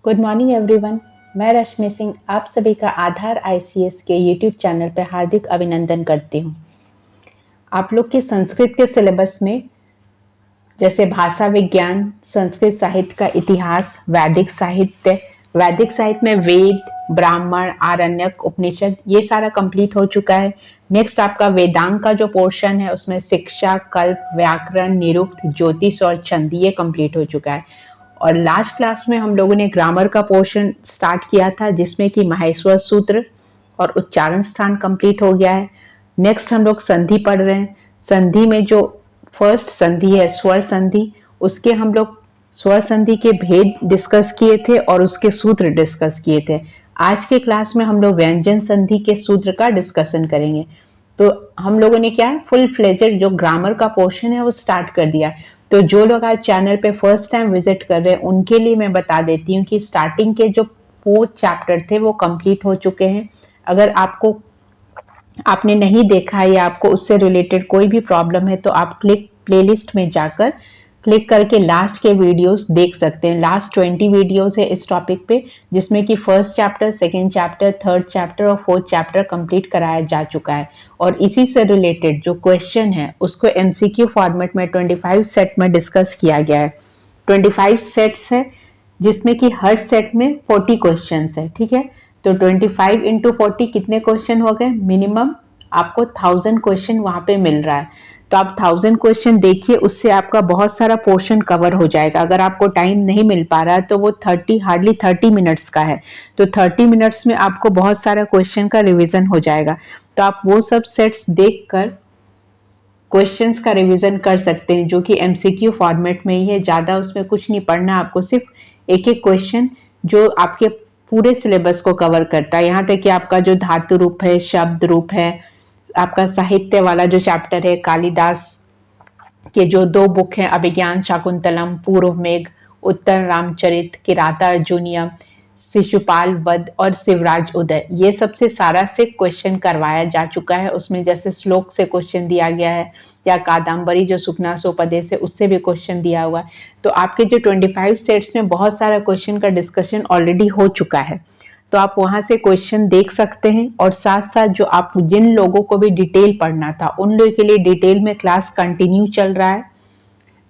Good morning everyone. मैं रश्मि सिंह आप सभी का आधार आईसीएस के यूट्यूब चैनल पर हार्दिक अभिनंदन करती हूँ। आप लोग के संस्कृत के सिलेबस में जैसे भाषा विज्ञान, संस्कृत साहित्य का इतिहास, वैदिक साहित्य में वेद, ब्राह्मण, आरण्यक, उपनिषद ये सारा कंप्लीट हो चुका है। नेक्स्ट आपका वेदांग का जो पोर्शन है उसमें शिक्षा, कल्प, व्याकरण, निरुक्त, ज्योतिष और छंद ये कंप्लीट हो चुका है। और लास्ट क्लास में हम लोगों ने ग्रामर का पोर्शन स्टार्ट किया था जिसमें कि माहेश्वर सूत्र और उच्चारण स्थान कंप्लीट हो गया है। नेक्स्ट हम लोग संधि पढ़ रहे हैं। संधि में जो फर्स्ट संधि है स्वर संधि, उसके हम लोग स्वर संधि के भेद डिस्कस किए थे और उसके सूत्र डिस्कस किए थे। आज के क्लास में हम लोग व्यंजन संधि के सूत्र का डिस्कशन करेंगे। तो हम लोगों ने क्या है फुल फ्लेजेड जो ग्रामर का पोर्शन है वो स्टार्ट कर दिया। तो जो लोग आज चैनल पे फर्स्ट टाइम विजिट कर रहे हैं उनके लिए मैं बता देती हूँ कि स्टार्टिंग के जो 4 चैप्टर थे वो कंप्लीट हो चुके हैं। अगर आपने नहीं देखा है या आपको उससे रिलेटेड कोई भी प्रॉब्लम है तो आप प्लेलिस्ट में जाकर क्लिक करके लास्ट के वीडियोस देख सकते हैं। लास्ट 20 वीडियोस है इस टॉपिक पे जिसमें कि first chapter, second chapter, third chapter और फोर्थ चैप्टर कंप्लीट कराया जा चुका है। और इसी से रिलेटेड जो क्वेश्चन है उसको एमसीक्यू फॉर्मेट में 25 सेट में डिस्कस किया गया है। 25 सेट्स है जिसमें कि हर सेट में 40 क्वेश्चन है। ठीक है, तो 25 इंटू 40 कितने क्वेश्चन हो गए? मिनिमम आपको 1000 क्वेश्चन वहां पे मिल रहा है। तो आप 1000 क्वेश्चन देखिए, उससे आपका बहुत सारा पोर्शन कवर हो जाएगा। अगर आपको टाइम नहीं मिल पा रहा है तो वो हार्डली 30 मिनट्स का है। तो 30 मिनट्स में आपको बहुत सारा क्वेश्चन का रिवीजन हो जाएगा। तो आप वो सब सेट्स देखकर क्वेश्चंस का रिवीजन कर सकते हैं जो कि एमसीक्यू फॉर्मेट में ही है। ज़्यादा उसमें कुछ नहीं पढ़ना, आपको सिर्फ एक एक क्वेश्चन जो आपके पूरे सिलेबस को कवर करता है। यहाँ तक कि आपका जो धातु रूप है, शब्द रूप है, आपका साहित्य वाला जो चैप्टर है, कालिदास के जो 2 बुक हैं अभिज्ञान शाकुंतलम, पूर्व मेघ, उत्तर रामचरित, किराता अर्जुनियम, शिशुपाल वध और शिवराज उदय, ये सबसे सारा से क्वेश्चन करवाया जा चुका है। उसमें जैसे श्लोक से क्वेश्चन दिया गया है या कादम्बरी जो सुखना सोपदेश है उससे भी क्वेश्चन दिया हुआ है। तो आपके जो 25 सेट्स में बहुत सारा क्वेश्चन का डिस्कशन ऑलरेडी हो चुका है। तो आप वहां से क्वेश्चन देख सकते हैं। और साथ साथ जो आप जिन लोगों को भी डिटेल पढ़ना था उन लोगों के लिए डिटेल में क्लास कंटिन्यू चल रहा है।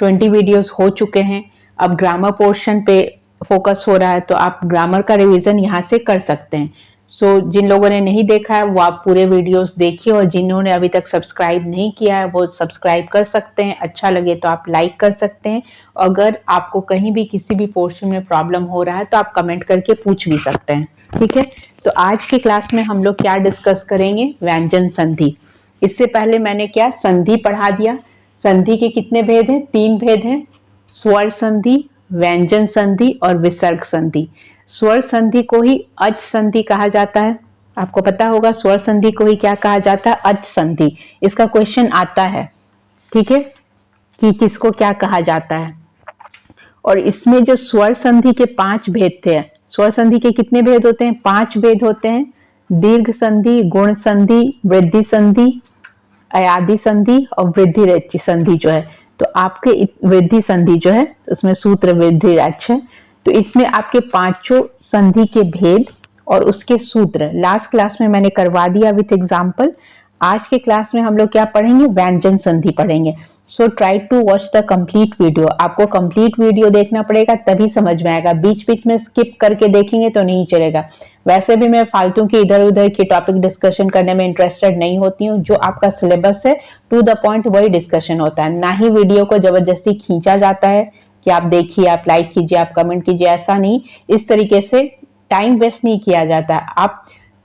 20 वीडियोस हो चुके हैं। अब ग्रामर पोर्शन पे फोकस हो रहा है तो आप ग्रामर का रिवीजन यहाँ से कर सकते हैं। जिन लोगों ने नहीं देखा है वो आप पूरे वीडियोस देखिए, और जिन्होंने अभी तक सब्सक्राइब नहीं किया है वो सब्सक्राइब कर सकते हैं। अच्छा लगे तो आप लाइक कर सकते हैं। अगर आपको कहीं भी किसी भी पोर्शन में प्रॉब्लम हो रहा है तो आप कमेंट करके पूछ भी सकते हैं। ठीक है, तो आज की क्लास में हम लोग क्या डिस्कस करेंगे? व्यंजन संधि। इससे पहले मैंने क्या संधि पढ़ा दिया। संधि के कितने भेद हैं? 3 भेद हैं, स्वर संधि, व्यंजन संधि और विसर्ग संधि। स्वर संधि को ही अच संधि कहा जाता है। आपको पता होगा स्वर संधि को ही क्या कहा जाता है? अच संधि। इसका क्वेश्चन आता है, ठीक है, कि किसको क्या कहा जाता है। और इसमें जो स्वर संधि के 5 भेद थे, स्वर संधि के कितने भेद होते हैं? 5 भेद होते हैं। दीर्घ संधि, गुण संधि, वृद्धि संधि, अयादि संधि और वृद्धि रेच संधि जो है। तो आपके वृद्धि संधि जो है उसमें सूत्र वृद्धि रेच है। तो इसमें आपके 5 संधि के भेद और उसके सूत्र लास्ट क्लास में मैंने करवा दिया विथ एग्जाम्पल। आज के क्लास में हम लोग क्या पढ़ेंगे? व्यंजन संधि पढ़ेंगे। So try to watch the complete video. आपको कंप्लीट वीडियो देखना पड़ेगा तभी समझ में आएगा। बीच बीच में स्किप करके देखेंगे तो नहीं चलेगा। वैसे भी मैं फालतू की इधर उधर की टॉपिक डिस्कशन करने में इंटरेस्टेड नहीं होती हूँ। जो आपका सिलेबस है टू द पॉइंट वही डिस्कशन होता है। ना ही वीडियो को जबरदस्ती खींचा जाता है कि आप देखिए, आप लाइक कीजिए, आप कमेंट कीजिए, ऐसा नहीं। इस तरीके से टाइम वेस्ट नहीं किया जाता। आप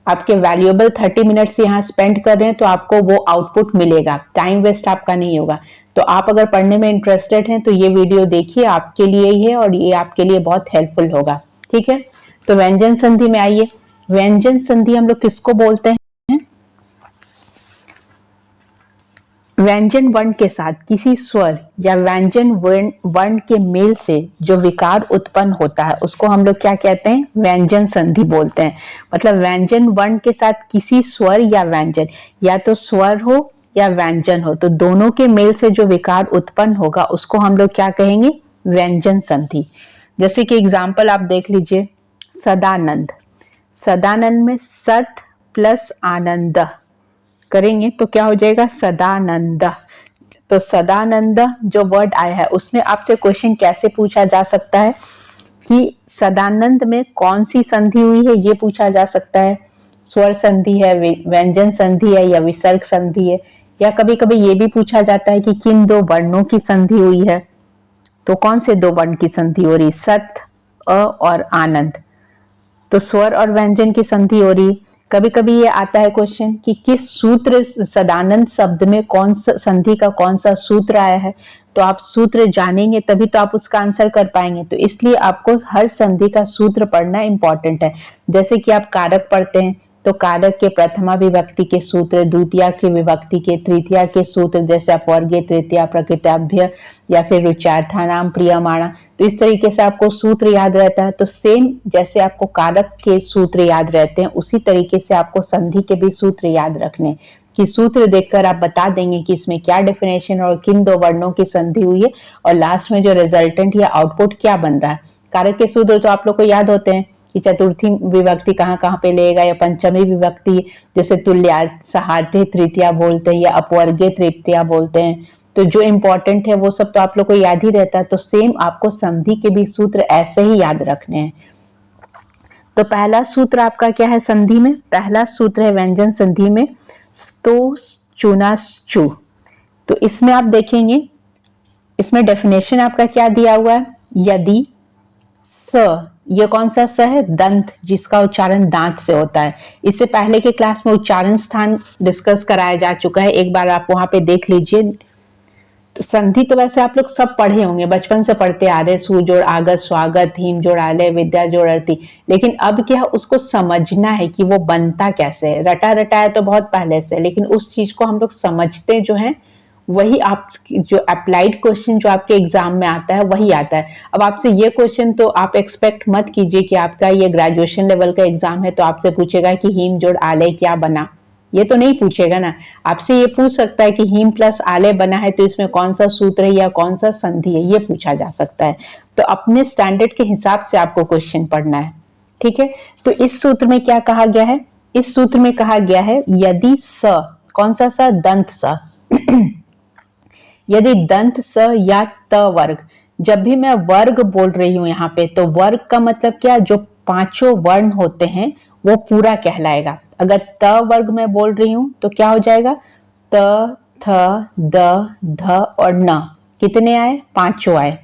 आपके वैल्यूएबल 30 मिनट्स यहाँ स्पेंड कर रहे हैं तो आपको वो आउटपुट मिलेगा, टाइम वेस्ट आपका नहीं होगा। तो आप अगर पढ़ने में इंटरेस्टेड हैं तो ये वीडियो देखिए, आपके लिए ही है और ये आपके लिए बहुत हेल्पफुल होगा। ठीक है, तो व्यंजन संधि में आइए। व्यंजन संधि हम लोग किसको बोलते हैं? व्यंजन वर्ण के साथ किसी स्वर या व्यंजन वर्ण के मेल से जो विकार उत्पन्न होता है उसको हम लोग क्या कहते हैं? व्यंजन संधि बोलते हैं। मतलब व्यंजन वर्ण के साथ किसी स्वर या व्यंजन, या तो स्वर हो या व्यंजन हो, तो दोनों के मेल से जो विकार उत्पन्न होगा उसको हम लोग क्या कहेंगे? व्यंजन संधि। जैसे कि एग्जाम्पल आप देख लीजिए, सदानंद। सदानंद में सत प्लस आनंद करेंगे तो क्या हो जाएगा, सदानंद। तो सदानंद जो वर्ड आया है उसमें आपसे क्वेश्चन कैसे पूछा जा सकता है कि सदानंद में कौन सी संधि हुई है, ये पूछा जा सकता है। स्वर संधि है, व्यंजन संधि है या विसर्ग संधि है, या कभी कभी ये भी पूछा जाता है कि किन दो वर्णों की संधि हुई है। तो कौन से दो वर्ण की संधि हो रही, सत, अ और आनंद। तो स्वर और व्यंजन की संधि हो रही। कभी कभी ये आता है क्वेश्चन कि किस सूत्र, सदानंद शब्द में कौन सा संधि का कौन सा सूत्र आया है। तो आप सूत्र जानेंगे तभी तो आप उसका आंसर कर पाएंगे। तो इसलिए आपको हर संधि का सूत्र पढ़ना इंपॉर्टेंट है। जैसे कि आप कारक पढ़ते हैं तो कारक के प्रथमा विभक्ति के सूत्र, द्वितीया के विभक्ति के, तृतीया के सूत्र, जैसे अपवर्गे तृतीया, प्रकृताभ्य या फिर रुचार्थानाम प्रियमाणा। तो इस तरीके से आपको सूत्र याद रहता है। तो सेम जैसे आपको कारक के सूत्र याद रहते हैं उसी तरीके से आपको संधि के भी सूत्र याद रखने, कि सूत्र देखकर आप बता देंगे कि इसमें क्या डेफिनेशन और किन दो वर्णों की संधि हुई है और लास्ट में जो रिजल्टेंट या आउटपुट क्या बन रहा है। कारक के सूत्र तो आप लोग को याद होते हैं कि चतुर्थी विभक्ति कहाँ कहाँ पे लेगा, या पंचमी विभक्ति जैसे तुल्यार्थ सहार्थी तृतीया बोलते हैं या अपवर्गे तृतीया बोलते हैं। तो जो इंपॉर्टेंट है वो सब तो आप लोग को याद ही रहता है। तो सेम आपको संधि के भी सूत्र ऐसे ही याद रखने हैं। तो पहला सूत्र आपका क्या है संधि में, पहला सूत्र है व्यंजन संधि में स्तो चुना चू। तो इसमें आप देखेंगे, इसमें डेफिनेशन आपका क्या दिया हुआ है, यदि स, ये कौन सा स है, दंत, जिसका उच्चारण दांत से होता है। इससे पहले के क्लास में उच्चारण स्थान डिस्कस कराया जा चुका है, एक बार आप वहां पे देख लीजिए। तो संधि तो वैसे आप लोग सब पढ़े होंगे, बचपन से पढ़ते आ रहे, सु जोड़ आगत स्वागत, हिम जोड़ आलय, विद्या जोड़ अर्थी। लेकिन अब क्या उसको समझना है कि वो बनता कैसे है। रटा रटाया तो बहुत पहले से, लेकिन उस चीज को हम लोग समझते जो है वही आप, जो अप्लाइड क्वेश्चन जो आपके एग्जाम में आता है वही आता है। अब आपसे ये क्वेश्चन तो आप एक्सपेक्ट मत कीजिए कि आपका ये ग्रेजुएशन लेवल का एग्जाम है तो आपसे पूछेगा कि हिम जोड़ आलय क्या बना, ये तो नहीं पूछेगा ना। आपसे ये पूछ सकता है कि हिम प्लस आलय बना है तो इसमें कौन सा सूत्र है या कौन सा संधि है, ये पूछा जा सकता है। तो अपने स्टैंडर्ड के हिसाब से आपको क्वेश्चन पढ़ना है, ठीक है। तो इस सूत्र में क्या कहा गया है, इस सूत्र में कहा गया है यदि स, कौन सा स, दंत स यदि दंत स या त वर्ग, जब भी मैं वर्ग बोल रही हूं यहाँ पे तो वर्ग का मतलब क्या, जो पांचों वर्ण होते हैं वो पूरा कहलाएगा। अगर त वर्ग में बोल रही हूं तो क्या हो जाएगा, त, थ, द, ध और न, कितने आए, पांचों आए।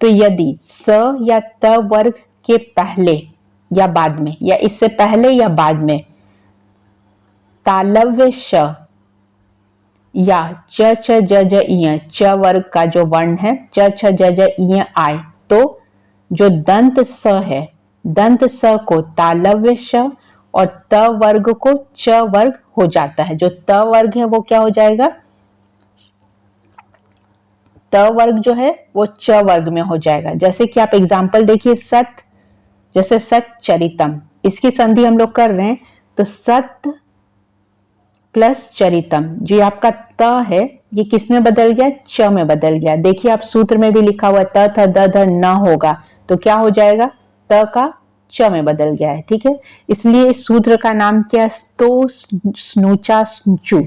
तो यदि स या त वर्ग के पहले या बाद में, या इससे पहले या बाद में तालव्य श या च छ ज ज इय, च वर्ग का जो वर्ण है च छ ज ज इय आए, तो जो दंत स है, दंत स को तालव्य श और त वर्ग को च वर्ग हो जाता है। जो त वर्ग है वो क्या हो जाएगा, त वर्ग जो है वो च वर्ग में हो जाएगा। जैसे कि आप एग्जाम्पल देखिए, सत, जैसे सत चरितम, इसकी संधि हम लोग कर रहे हैं तो सत प्लस चरितम, जो आपका त है ये किस में बदल गया, च में बदल गया। देखिए आप सूत्र में भी लिखा हुआ त थ द ध न होगा तो क्या हो जाएगा, त का च में बदल गया है, ठीक है। इसलिए इस सूत्र का नाम क्या, स्तो स्नूचा स्नचू,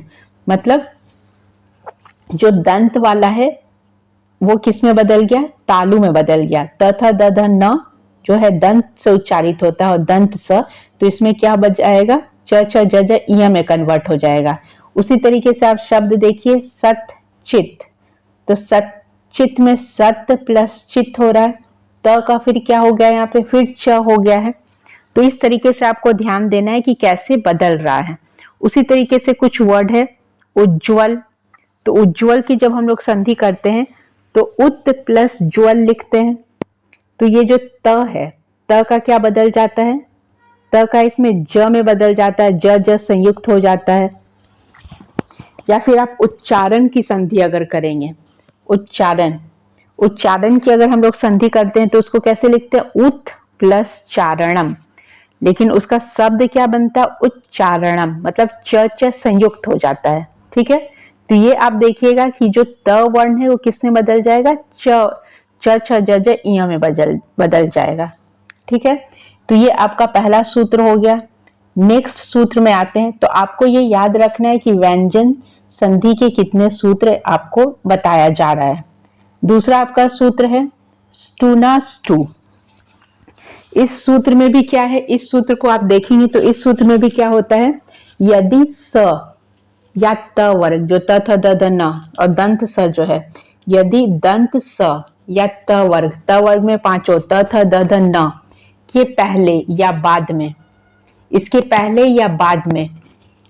मतलब जो दंत वाला है वो किस में बदल गया, तालु में बदल गया। त थ द ध न जो है दंत से उच्चारित होता है और दंत स, तो इसमें क्या बच जाएगा, च छ ज ज इय में कन्वर्ट हो जाएगा। उसी तरीके से आप शब्द देखिए, सत चित, तो सत चित में सत प्लस चित हो रहा है, त का फिर क्या हो गया, यहाँ पे फिर च हो गया है। तो इस तरीके से आपको ध्यान देना है कि कैसे बदल रहा है। उसी तरीके से कुछ वर्ड है, उज्ज्वल, तो उज्ज्वल की जब हम लोग संधि करते हैं तो उत प्लस ज्वल लिखते हैं। तो ये जो त है, त का क्या बदल जाता है, त का इसमें ज में बदल जाता है, ज ज संयुक्त हो जाता है। या फिर आप उच्चारण की संधि अगर करेंगे, उच्चारण, उच्चारण की अगर हम लोग संधि करते हैं तो उसको कैसे लिखते हैं, उत प्लस चारणम, लेकिन उसका शब्द क्या बनता है, उच्चारणम, मतलब च च संयुक्त हो जाता है, ठीक है। तो ये आप देखिएगा कि जो त वर्ण है वो किस में बदल जाएगा, च छ ज ज इय में बदल जाएगा, ठीक है। तो तो ये आपका पहला सूत्र हो गया। नेक्स्ट सूत्र में आते हैं, तो आपको ये याद रखना है कि व्यंजन संधि के कितने सूत्र आपको बताया जा रहा है। दूसरा आपका सूत्र है स्टूना स्टू। इस सूत्र में भी क्या है, इस सूत्र को आप देखेंगे तो इस सूत्र में भी क्या होता है, यदि स या त वर्ग, जो त थ द ध न और दंत स जो है, यदि दंत स या त वर्ग में पांचों त थ द ध न के पहले या बाद में, इसके पहले या बाद में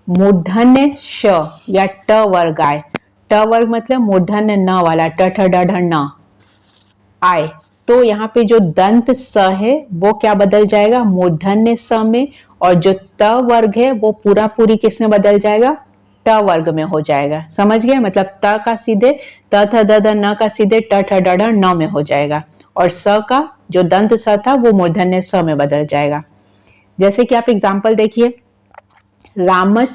मूर्धन्य श या ट वर्ग आए, ट वर्ग मतलब मूर्धन्य न वाला, ट ठ ड ढ न आए, तो यहाँ पे जो दंत स है वो क्या बदल जाएगा, मूर्धन्य स में, और जो त वर्ग है वो पूरा पूरी किस में बदल जाएगा, ट वर्ग में हो जाएगा। समझ गए, मतलब त का सीधे त थ द ध न का सीधे ट ठ ड ढ न में हो जाएगा, और स का जो दंत स था वो मूर्धन्य स में बदल जाएगा। जैसे कि आप एग्जाम्पल देखिए, रामस,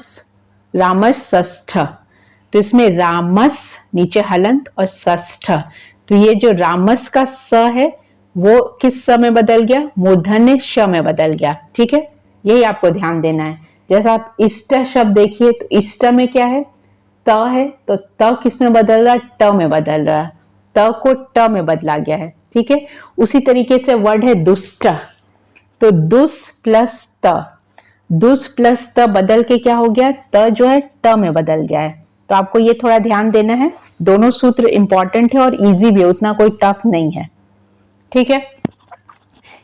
रामस षष्ठ, तो इसमें रामस नीचे हलंत और षष्ठ, तो ये जो रामस का स है वो किस स में बदल गया, मूर्धन्य श में बदल गया। ठीक है, यही आपको ध्यान देना है। जैसा आप इष्ट शब्द देखिए, तो इष्ट में क्या है, त है, तो त किस में बदल रहा है, ट में बदल रहा है, त को ट में बदला गया है। ठीक है, उसी तरीके से वर्ड है दुष्ट, तो दुस प्लस त, दुस प्लस त बदल के क्या हो गया, त जो है ट में बदल गया है। तो आपको ये थोड़ा ध्यान देना है, दोनों सूत्र इंपॉर्टेंट है और इजी भी है, उतना कोई टफ नहीं है। ठीक है,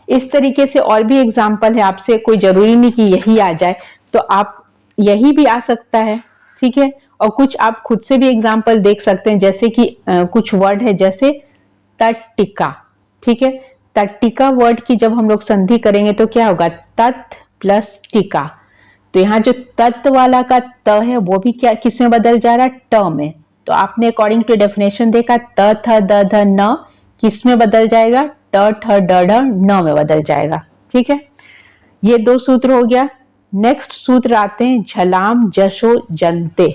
इस तरीके से और भी एग्जाम्पल है, आपसे कोई जरूरी नहीं कि यही आ जाए, तो आप यही भी आ सकता है। ठीक है, और कुछ आप खुद से भी एग्जाम्पल देख सकते हैं, जैसे कि कुछ वर्ड है जैसे तट्टिका। ठीक है, तट्टिका वर्ड की जब हम लोग संधि करेंगे तो क्या होगा, तत् प्लस टिका, तो यहाँ जो तत्व वाला का त है वो भी क्या किस में बदल जा रहा है, ट में। तो आपने अकॉर्डिंग टू डेफिनेशन देखा, त थ द ध न किस में बदल जाएगा, ट ठ ड ढ न में बदल जाएगा। ठीक है, ये दो सूत्र हो गया। नेक्स्ट सूत्र आते हैं झलाम जशो जंते,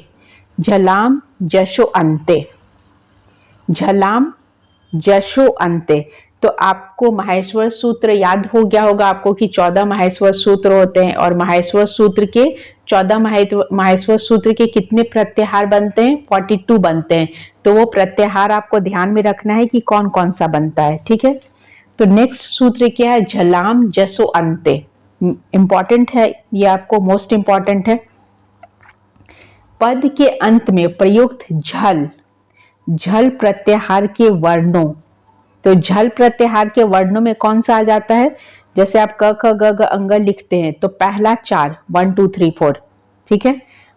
झलाम जशो अंते, झलाम जशो अंते। तो आपको माहेश्वर सूत्र याद हो गया होगा आपको कि 14 माहेश्वर सूत्र होते हैं, और माहेश्वर सूत्र के 14 माहेश्वर सूत्र के कितने प्रत्याहार बनते हैं, 42 बनते हैं। तो वो प्रत्याहार आपको ध्यान में रखना है कि कौन कौन सा बनता है। ठीक है, तो नेक्स्ट सूत्र क्या है, झलाम जसो अंते, इंपॉर्टेंट है ये, आपको मोस्ट इंपॉर्टेंट है। पद के अंत में प्रयुक्त झल, झल प्रत्याहार के वर्णों, तो झल प्रत्याहार के वर्णों में कौन सा आ जाता है, जैसे आप क ख ग घ अंग लिखते हैं तो पहला 4 1 2 3 4, ठीक है,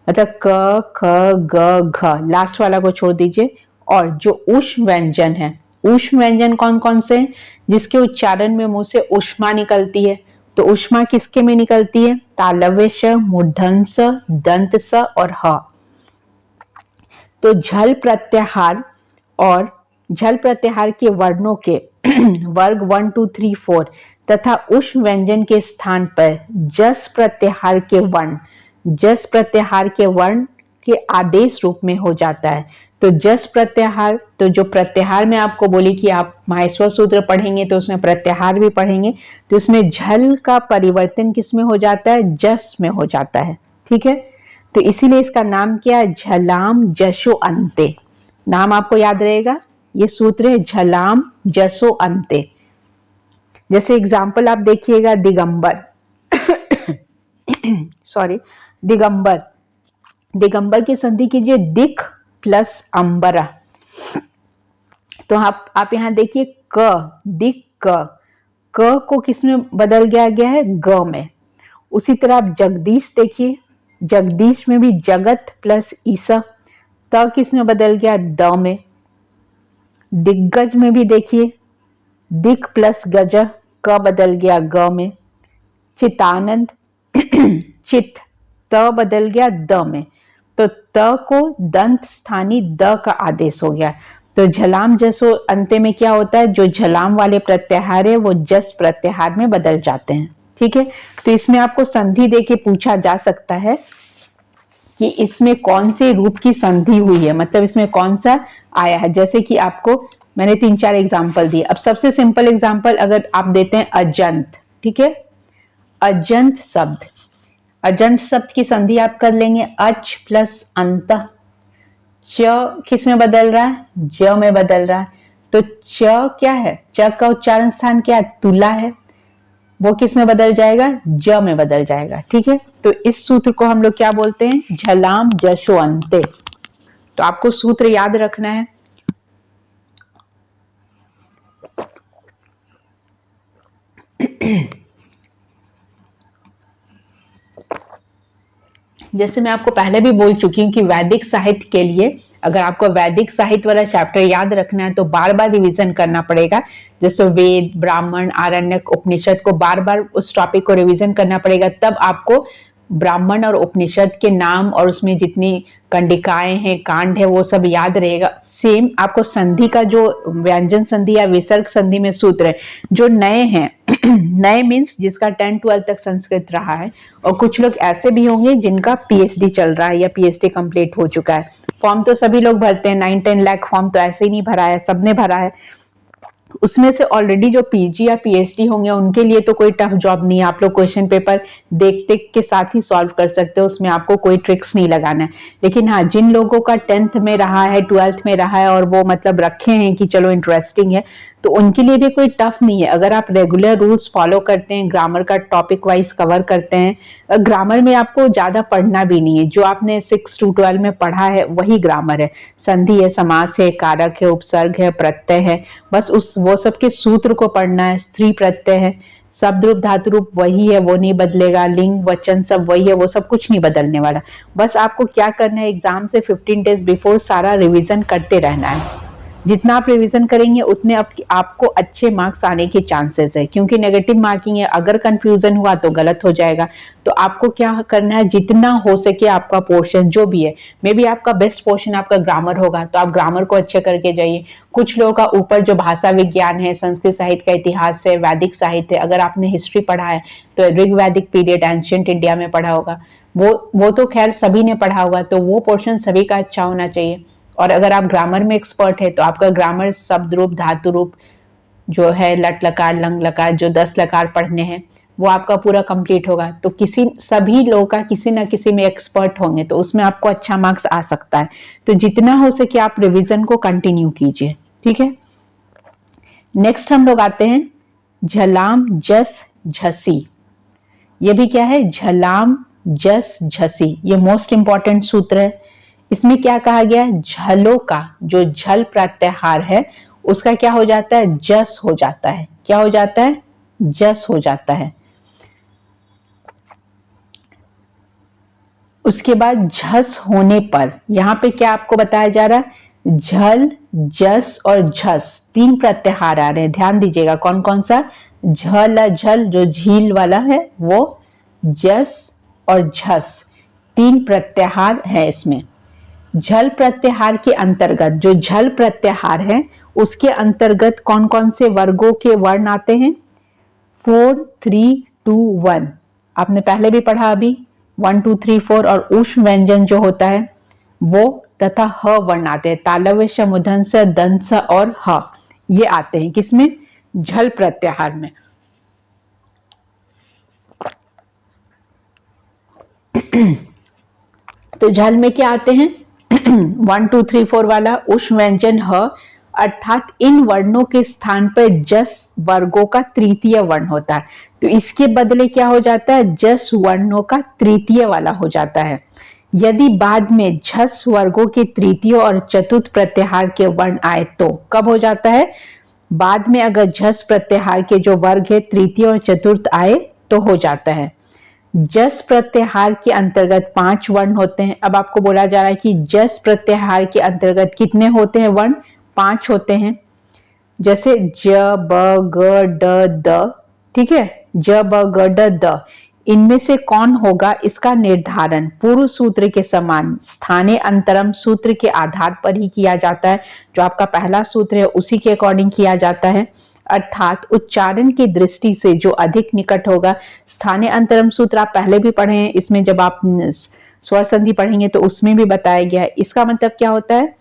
मतलब क ख ग घ, लास्ट वाला को छोड़ दीजिए। और जो ऊष्म व्यंजन है, ऊष्म व्यंजन कौन कौन से हैं, जिसके उच्चारण में मुंह से ऊष्मा निकलती है, तो ऊष्मा किसके में निकलती है, तालव्य श, मूर्धन्य स, दंत स और ह। तो झल प्रत्याहार और झल प्रत्याहार के वर्णों के वर्ग 1 2 3 4 तथा ऊष्म व्यंजन के स्थान पर जस प्रत्याहार के वर्ण, जस प्रत्याहार के वर्ण के आदेश रूप में हो जाता है। तो जस प्रत्याहार, तो जो प्रत्याहार में आपको बोली कि आप माहेश्वर सूत्र पढ़ेंगे तो उसमें प्रत्याहार भी पढ़ेंगे, तो इसमें झल का परिवर्तन किस में हो जाता है, जस में हो जाता है। ठीक है, तो इसीलिए इसका नाम क्या है, झलाम जशो अंते, नाम आपको याद रहेगा, ये सूत्र है झलाम जसो अंते। जैसे एग्जाम्पल आप देखिएगा, दिगंबर सॉरी, दिगंबर, दिगंबर की संधि कीजिए दिख प्लस अंबरा, तो आप यहां देखिए क, दिक क को किस में बदल गया है, ग में। उसी तरह आप जगदीश देखिए, जगदीश में भी जगत प्लस ईसा, त किस में बदल गया, द में। दिग्गज में भी देखिए दिक प्लस गज, क बदल गया ग में। चितानंद चित, त बदल गया द में, तो त को दंत स्थानी द का आदेश हो गया। तो झलाम जसो अंत्य में क्या होता है, जो झलाम वाले प्रत्याहार है वो जस प्रत्याहार में बदल जाते हैं। ठीक है, तो इसमें आपको संधि देके पूछा जा सकता है कि इसमें कौन से रूप की संधि हुई है, मतलब इसमें कौन सा आया है। जैसे कि आपको मैंने 3 4 एग्जाम्पल दिए। अब सबसे सिंपल एग्जाम्पल अगर आप देते हैं अजंत, ठीक है, अजंत शब्द। अजंत शब्द की संधि आप कर लेंगे अच प्लस अंत। च किस में बदल रहा है? ज में बदल रहा है। तो च क्या है? च का उच्चारण स्थान क्या है? तुला है। वो किस में बदल जाएगा? ज में बदल जाएगा। ठीक है, तो इस सूत्र को हम लोग क्या बोलते हैं? झलाम जशो अंते। तो आपको सूत्र याद रखना है। जैसे मैं आपको पहले भी बोल चुकी हूँ कि वैदिक साहित्य के लिए अगर आपको वैदिक साहित्य वाला चैप्टर याद रखना है तो बार बार रिवीजन करना पड़ेगा। जैसे वेद, ब्राह्मण, आरण्यक, उपनिषद को बार बार उस टॉपिक को रिवीजन करना पड़ेगा, तब आपको ब्राह्मण और उपनिषद के नाम और उसमें जितनी कंडिकाएं हैं, कांड है, वो सब याद रहेगा। सेम आपको संधि का जो व्यंजन संधि या विसर्ग संधि में सूत्र है, जो नए हैं नए मीन्स जिसका 10-12 तक संस्कृत रहा है, और कुछ लोग ऐसे भी होंगे जिनका पीएचडी चल रहा है या पीएचडी कंप्लीट हो चुका है। फॉर्म तो सभी लोग भरते हैं, 9-10 लाख फॉर्म तो ऐसे ही नहीं भरा है, सबने भरा है। उसमें से ऑलरेडी जो पीजी या पीएचडी होंगे उनके लिए तो कोई टफ जॉब नहीं है। आप लोग क्वेश्चन पेपर देख देख के साथ ही सॉल्व कर सकते हो, उसमें आपको कोई ट्रिक्स नहीं लगाना है। लेकिन हाँ, जिन लोगों का 10th में रहा है, 12th में रहा है और वो मतलब रखे हैं कि चलो इंटरेस्टिंग है, तो उनके लिए भी कोई टफ नहीं है। अगर आप रेगुलर रूल्स फॉलो करते हैं, ग्रामर का टॉपिक वाइज कवर करते हैं, ग्रामर में आपको ज्यादा पढ़ना भी नहीं है। जो आपने 6 to 12 में पढ़ा है वही ग्रामर है। संधि है, समास है, कारक है, उपसर्ग है, प्रत्यय है, बस उस वो सब के सूत्र को पढ़ना है। स्त्री प्रत्यय है, शब्द रूप धातु रूप वही है, वो नहीं बदलेगा। लिंग वचन सब वही है, वो सब कुछ नहीं बदलने वाला। बस आपको क्या करना है, एग्जाम से 15 डेज बिफोर सारा रिवीजन करते रहना है। जितना आप रिवीजन करेंगे उतने आपको अच्छे मार्क्स आने के चांसेस है, क्योंकि नेगेटिव मार्किंग है। अगर कंफ्यूजन हुआ तो गलत हो जाएगा। तो आपको क्या करना है, जितना हो सके आपका पोर्शन जो भी है, मे बी आपका बेस्ट पोर्शन आपका ग्रामर होगा तो आप ग्रामर को अच्छे करके जाइए। कुछ लोगों का ऊपर जो भाषा विज्ञान है, संस्कृत साहित्य का इतिहास है, वैदिक साहित्य, अगर आपने हिस्ट्री पढ़ा है तो ऋग वैदिक पीरियड एंशिएंट इंडिया में पढ़ा होगा, वो तो खैर सभी ने पढ़ा होगा, तो वो पोर्शन सभी का अच्छा होना चाहिए। और अगर आप ग्रामर में एक्सपर्ट है तो आपका ग्रामर शब्द रूप धातु रूप जो है, लट लकार लंग लकार, जो 10 लकार पढ़ने हैं, वो आपका पूरा कंप्लीट होगा। तो सभी लोगों का किसी ना किसी में एक्सपर्ट होंगे, तो उसमें आपको अच्छा मार्क्स आ सकता है। तो जितना हो सके आप रिवीजन को कंटिन्यू कीजिए। ठीक है, नेक्स्ट हम लोग आते हैं झलाम जस झसी। ये भी क्या है? झलाम जस झसी। ये मोस्ट इंपॉर्टेंट सूत्र है। इसमें क्या कहा गया है? झलों का जो झल प्रत्याहार है उसका क्या हो जाता है? जस हो जाता है। क्या हो जाता है? जस हो जाता है। उसके बाद झस होने पर यहां पे क्या आपको बताया जा रहा है? झल, जस और झस, 3 प्रत्याहार आ रहे हैं। ध्यान दीजिएगा कौन कौन सा? झल, झल जो झील वाला है वो, जस और झस, 3 प्रत्याहार है इसमें। झल प्रत्याहार के अंतर्गत, जो झल प्रत्याहार है उसके अंतर्गत कौन कौन से वर्गों के वर्ण आते हैं? 4, 3, 2, 1। आपने पहले भी पढ़ा अभी 1, 2, 3, 4। और ऊष्म व्यंजन जो होता है वो तथा ह वर्ण आते हैं। तालव्य श, मूर्धन्य ष, दंत स और ह, ये आते हैं किसमें? झल प्रत्याहार में। तो झल में क्या आते हैं? 1, 2, 3, 4 वाला ऊष्म व्यंजन ह, अर्थात इन वर्णों के स्थान पर जस वर्गों का तृतीय वर्ण होता है। तो इसके बदले क्या हो जाता है? जस वर्णों का तृतीय वाला हो जाता है। यदि बाद में झस वर्गों के तृतीय और चतुर्थ प्रत्याहार के वर्ण आए तो कब हो जाता है? बाद में अगर झस प्रत्याहार के जो वर्ग है तृतीय और चतुर्थ आए तो हो जाता है। जस प्रत्याहार के अंतर्गत 5 वर्ण होते हैं। अब आपको बोला जा रहा है कि जस प्रत्याहार के अंतर्गत कितने होते हैं वर्ण? 5 होते हैं। जैसे ज, ब, ग, ड, द। ठीक है, ज, ब, ग, ड, द। इनमें से कौन होगा इसका निर्धारण पूर्व सूत्र के समान स्थानीय अंतरम सूत्र के आधार पर ही किया जाता है। जो आपका पहला सूत्र है उसी के अकॉर्डिंग किया जाता है। अर्थात उच्चारण की दृष्टि से जो अधिक निकट होगा, स्थानीय अंतरम सूत्र आप पहले भी पढ़े हैं, इसमें जब आप स्वर संधि पढ़ेंगे तो उसमें भी बताया गया है। इसका मतलब क्या होता है?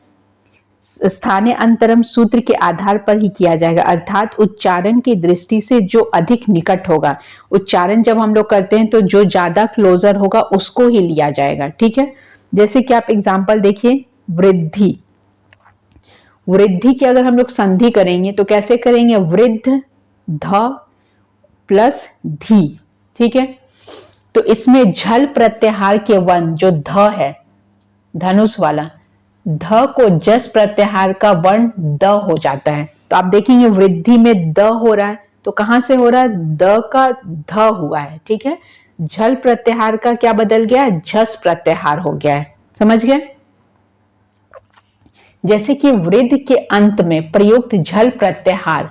स्थानीय अंतरम सूत्र के आधार पर ही किया जाएगा, अर्थात उच्चारण की दृष्टि से जो अधिक निकट होगा। उच्चारण जब हम लोग करते हैं तो जो ज्यादा क्लोजर होगा उसको ही लिया जाएगा, ठीक है। जैसे कि आप एग्जाम्पल देखिए, वृद्धि। वृद्धि की अगर हम लोग संधि करेंगे तो कैसे करेंगे, वृद्ध ध प्लस धी, ठीक है। तो इसमें झल प्रत्याहार के वर्ण जो ध है, धनुष वाला, ध को जस प्रत्याहार का वर्ण द हो जाता है। तो आप देखेंगे वृद्धि में द हो रहा है, तो कहां से हो रहा है, द का ध हुआ है, ठीक है। झल प्रत्याहार का क्या बदल गया, झस प्रत्याहार हो गया है, समझ गए। जैसे कि वृद्ध के अंत में प्रयुक्त झल प्रत्याहार,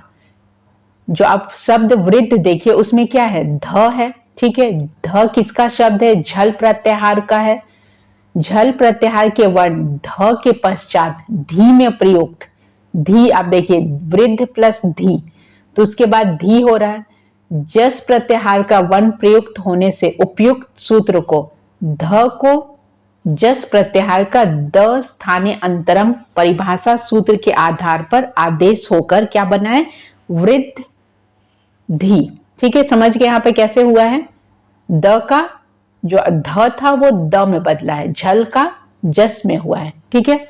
जो आप शब्द वृद्ध देखिए उसमें क्या है, ध है, ठीक है। ध किसका शब्द है, झल प्रत्याहार का है। झल प्रत्याहार के वर्ण ध के पश्चात धी में प्रयुक्त, धी आप देखिए वृद्ध प्लस धी, तो उसके बाद धी हो रहा है। जस प्रत्याहार का वर्ण प्रयुक्त होने से उपयुक्त सूत्र को, ध को जस प्रत्याहार का द स्थानीय अंतरम परिभाषा सूत्र के आधार पर आदेश होकर क्या बना है, वृद्ध धी, ठीक है। समझ गए यहाँ पे कैसे हुआ है, द का जो ध था वो द में बदला है, झल का जस में हुआ है, ठीक है।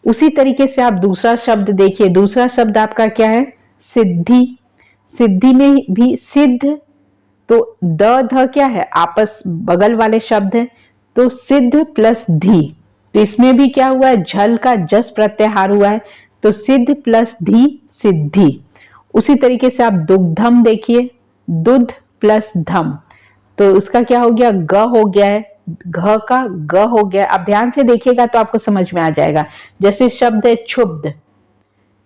उसी तरीके से आप दूसरा शब्द देखिए, दूसरा शब्द आपका क्या है, सिद्धि। सिद्धि में भी सिद्ध, तो द ध क्या है, आपस बगल वाले शब्द है, तो सिद्ध प्लस धी, तो इसमें भी क्या हुआ है, झल का जस प्रत्याहार हुआ है, तो सिद्ध प्लस धी सिद्धि। उसी तरीके से आप दुग्धम देखिए, दुध प्लस धम, तो उसका क्या हो गया, ग हो गया है, घ का ग हो गया। आप ध्यान से देखिएगा तो आपको समझ में आ जाएगा। जैसे शब्द है क्षुब्ध,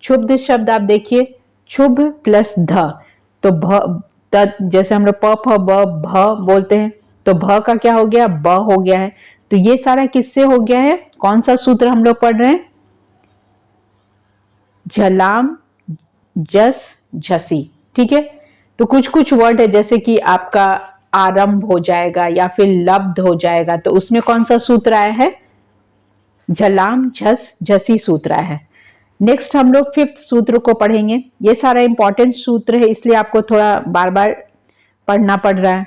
क्षुब्ध शब्द आप देखिए, क्षुभ प्लस ध, तो भ जैसे हम लोग प फ ब भ बोलते हैं, तो भ का क्या हो गया, ब हो गया है। तो ये सारा किससे हो गया है, कौन सा सूत्र हम लोग पढ़ रहे हैं, झलाम जस झसी, ठीक है। तो कुछ कुछ वर्ड है जैसे कि आपका आरंभ हो जाएगा या फिर लब्ध हो जाएगा, तो उसमें कौन सा सूत्र आया है, झलाम झस झसी सूत्र आया है। नेक्स्ट हम लोग फिफ्थ सूत्र को पढ़ेंगे। ये सारा इंपॉर्टेंट सूत्र है इसलिए आपको थोड़ा बार बार पढ़ना पड़ रहा है,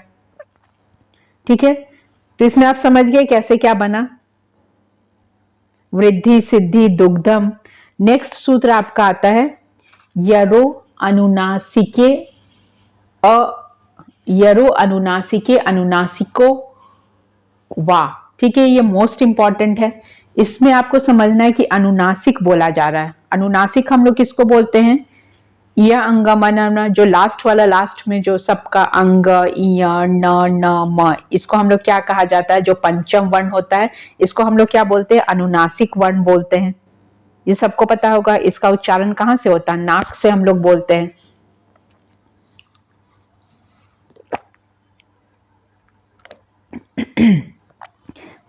ठीक है। तो इसमें आप समझ गए कैसे क्या बना, वृद्धि सिद्धि दुग्धम। नेक्स्ट सूत्र आपका आता है यरो अनुनासिके, यरो अनुनासिके अनुनासिको वा, ठीक है। ये मोस्ट इंपॉर्टेंट है। इसमें आपको समझना है कि अनुनासिक बोला जा रहा है। अनुनासिक हम लोग किसको बोलते हैं, यह अंगमन, जो लास्ट वाला, लास्ट में जो सबका अंग, य न न म, इसको हम लोग क्या कहा जाता है, जो पंचम वर्ण होता है इसको हम लोग क्या बोलते हैं, अनुनासिक वर्ण बोलते हैं। ये सबको पता होगा। इसका उच्चारण कहाँ से होता है, नाक से हम लोग बोलते हैं।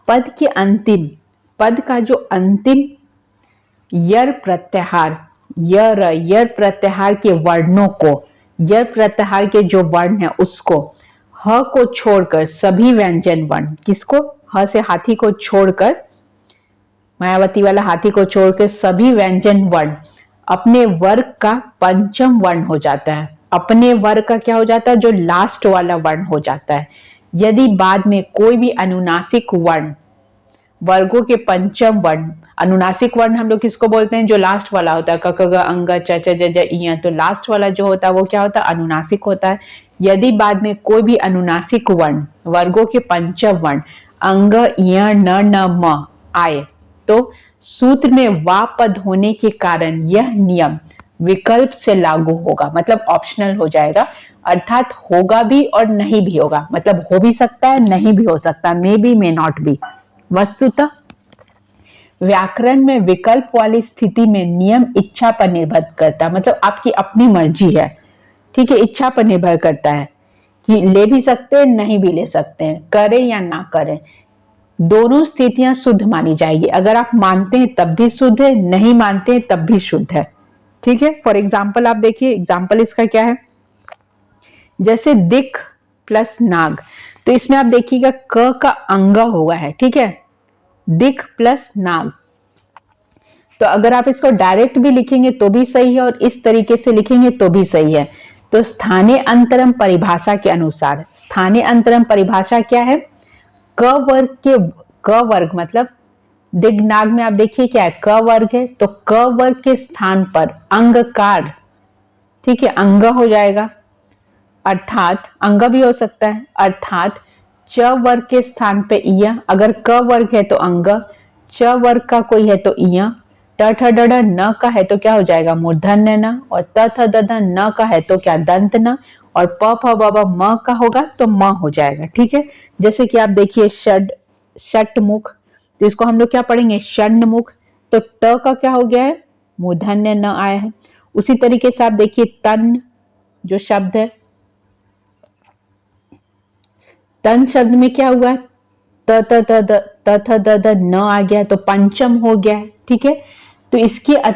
पद के अंतिम, पद का जो अंतिम यर प्रत्याहार, यर प्रत्याहार के वर्णों को, यर प्रत्याहार के जो वर्ण है उसको, ह को छोड़कर सभी व्यंजन वर्ण, किसको, ह से हाथी को छोड़कर, मायावती वाला हाथी को छोड़कर सभी व्यंजन वर्ण अपने वर्ग का पंचम वर्ण हो जाता है। अपने वर्ग का क्या हो जाता है, जो लास्ट वाला वर्ण हो जाता है। यदि बाद में कोई भी अनुनासिक वर्ण, वर्गों के पंचम वर्ण, अनुनासिक वर्ण हम लोग किसको बोलते हैं, जो लास्ट वाला होता है, क ख ग अंग च च ज ज इ, तो लास्ट वाला जो होता है वो क्या होता है, अनुनासिक होता है। यदि बाद में कोई भी अनुनासिक वर्ण, वर्गों के पंचम वर्ण अंग य न न म आए, तो सूत्र में वा पद होने के कारण यह नियम विकल्प से लागू होगा, मतलब ऑप्शनल हो जाएगा, अर्थात होगा भी और नहीं भी होगा, मतलब हो भी सकता है नहीं भी हो सकता, may be may not be. वस्तुतः व्याकरण में विकल्प वाली स्थिति में नियम इच्छा पर निर्भर करता है, मतलब आपकी अपनी मर्जी है, ठीक है। इच्छा पर निर्भर करता है कि ले भी सकते हैं नहीं भी ले सकते हैं, करें या ना करें, दोनों स्थितियां शुद्ध मानी जाएगी। अगर आप मानते हैं तब भी शुद्ध है, नहीं मानते हैं तब भी शुद्ध है, ठीक है। फॉर एग्जाम्पल आप देखिए, एग्जाम्पल इसका क्या है, जैसे दिक प्लस नाग, तो इसमें आप देखिएगा क का अंग हुआ है, ठीक है, दिक प्लस नाग, तो अगर आप इसको डायरेक्ट भी लिखेंगे तो भी सही है और इस तरीके से लिखेंगे तो भी सही है। तो स्थानीय अंतरम परिभाषा के अनुसार, स्थानीय अंतरम परिभाषा क्या है? क वर्ग के, क वर्ग मतलब दिग्नाग में आप देखिए क्या है, क वर्ग है, तो क वर्ग के स्थान पर अंगकार, ठीक है, अंग हो जाएगा, अर्थात अंग भी हो सकता है, अर्थात च वर्ग के स्थान पे इय, अगर क वर्ग है तो अंग, च वर्ग का कोई है तो इय, ट ठ ड ढ न का है तो क्या हो जाएगा? मूर्धन्य न, और त थ द ध न का है तो क्या? दंत न, और प फ ब ब म का होगा तो म हो जाएगा। ठीक है, जैसे कि आप देखिए षट मुख, तो इसको हम लोग क्या पढ़ेंगे? षण्ड मुख। तो ट का क्या हो गया है? मूर्धन्य न आया है। उसी तरीके से आप देखिए तन जो शब्द है, तन शब्द में क्या हुआ? त थ द द न आ गया तो पंचम हो गया है। ठीक है, तो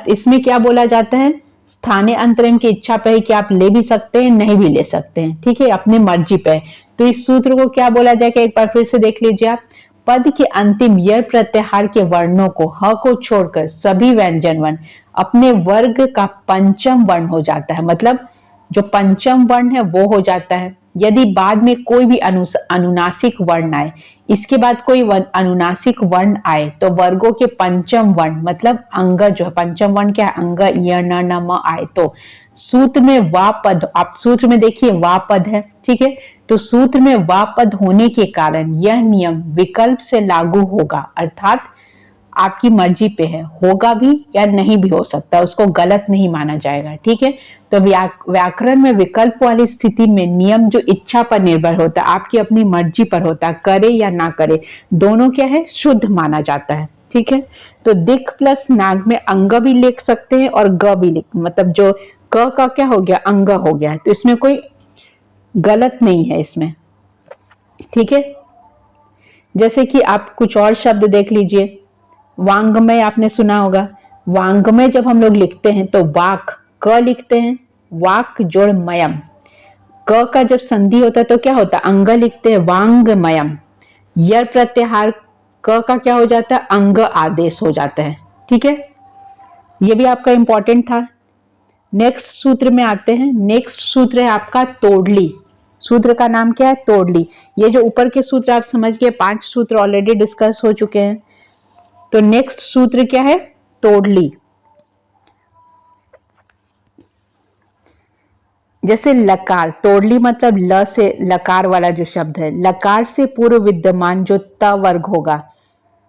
इसमें क्या बोला जाता है? स्थानीय अंतरम की इच्छा पे है कि आप ले भी सकते हैं, नहीं भी ले सकते हैं। ठीक है, अपने मर्जी पे। तो इस सूत्र को क्या बोला जाएगा? एक बार फिर से देख लीजिए आप। पद के अंतिम य प्रत्याहार के वर्णों को, ह को छोड़कर सभी व्यंजन वर्ण अपने वर्ग का पंचम वर्ण हो जाता है। मतलब जो पंचम वर्ण है वो हो जाता है। यदि बाद में कोई भी अनुनासिक वर्ण आए, इसके बाद कोई अनुनासिक वर्ण आए, तो वर्गों के पंचम वर्ण मतलब अंग जो है, पंचम वर्ण क्या है? अंग, य, न, न, म आए तो सूत्र में वा पद, आप सूत्र में देखिए वा पद है। ठीक है, तो सूत्र में वा पद होने के कारण यह नियम विकल्प से लागू होगा, अर्थात आपकी मर्जी पे है, होगा भी या नहीं भी हो सकता, उसको गलत नहीं माना जाएगा। ठीक है, तो व्याकरण में विकल्प वाली स्थिति में नियम जो इच्छा पर निर्भर होता है, आपकी अपनी मर्जी पर होता है, करे या ना करे, दोनों क्या है? शुद्ध माना जाता है। ठीक है, तो दिक प्लस नाग में अंग भी लिख सकते हैं और ग भी लिख, मतलब जो क का क्या हो गया? अंग हो गया, तो इसमें कोई गलत नहीं है इसमें। ठीक है, जैसे कि आप कुछ और शब्द देख लीजिए, वांग्मय आपने सुना होगा। वांग्मय जब हम लोग लिखते हैं तो वाक क लिखते हैं, वाक जोड़ मयम, क का जब संधि होता है तो क्या होता है? अंग लिखते हैं, वांगमयम। यर प्रत्याहार क का क्या हो जाता है? अंग आदेश हो जाता है। ठीक है, ये भी आपका इंपॉर्टेंट था। नेक्स्ट सूत्र में आते हैं। नेक्स्ट सूत्र है आपका तोड़ली। सूत्र का नाम क्या है? तोड़ली। ये जो ऊपर के सूत्र आप समझ गए, 5 सूत्र ऑलरेडी डिस्कस हो चुके हैं। तो नेक्स्ट सूत्र क्या है? तोड़ली। जैसे लकार, तोड़ली मतलब ल से लकार वाला जो शब्द है, लकार से पूर्व विद्यमान जो त वर्ग होगा,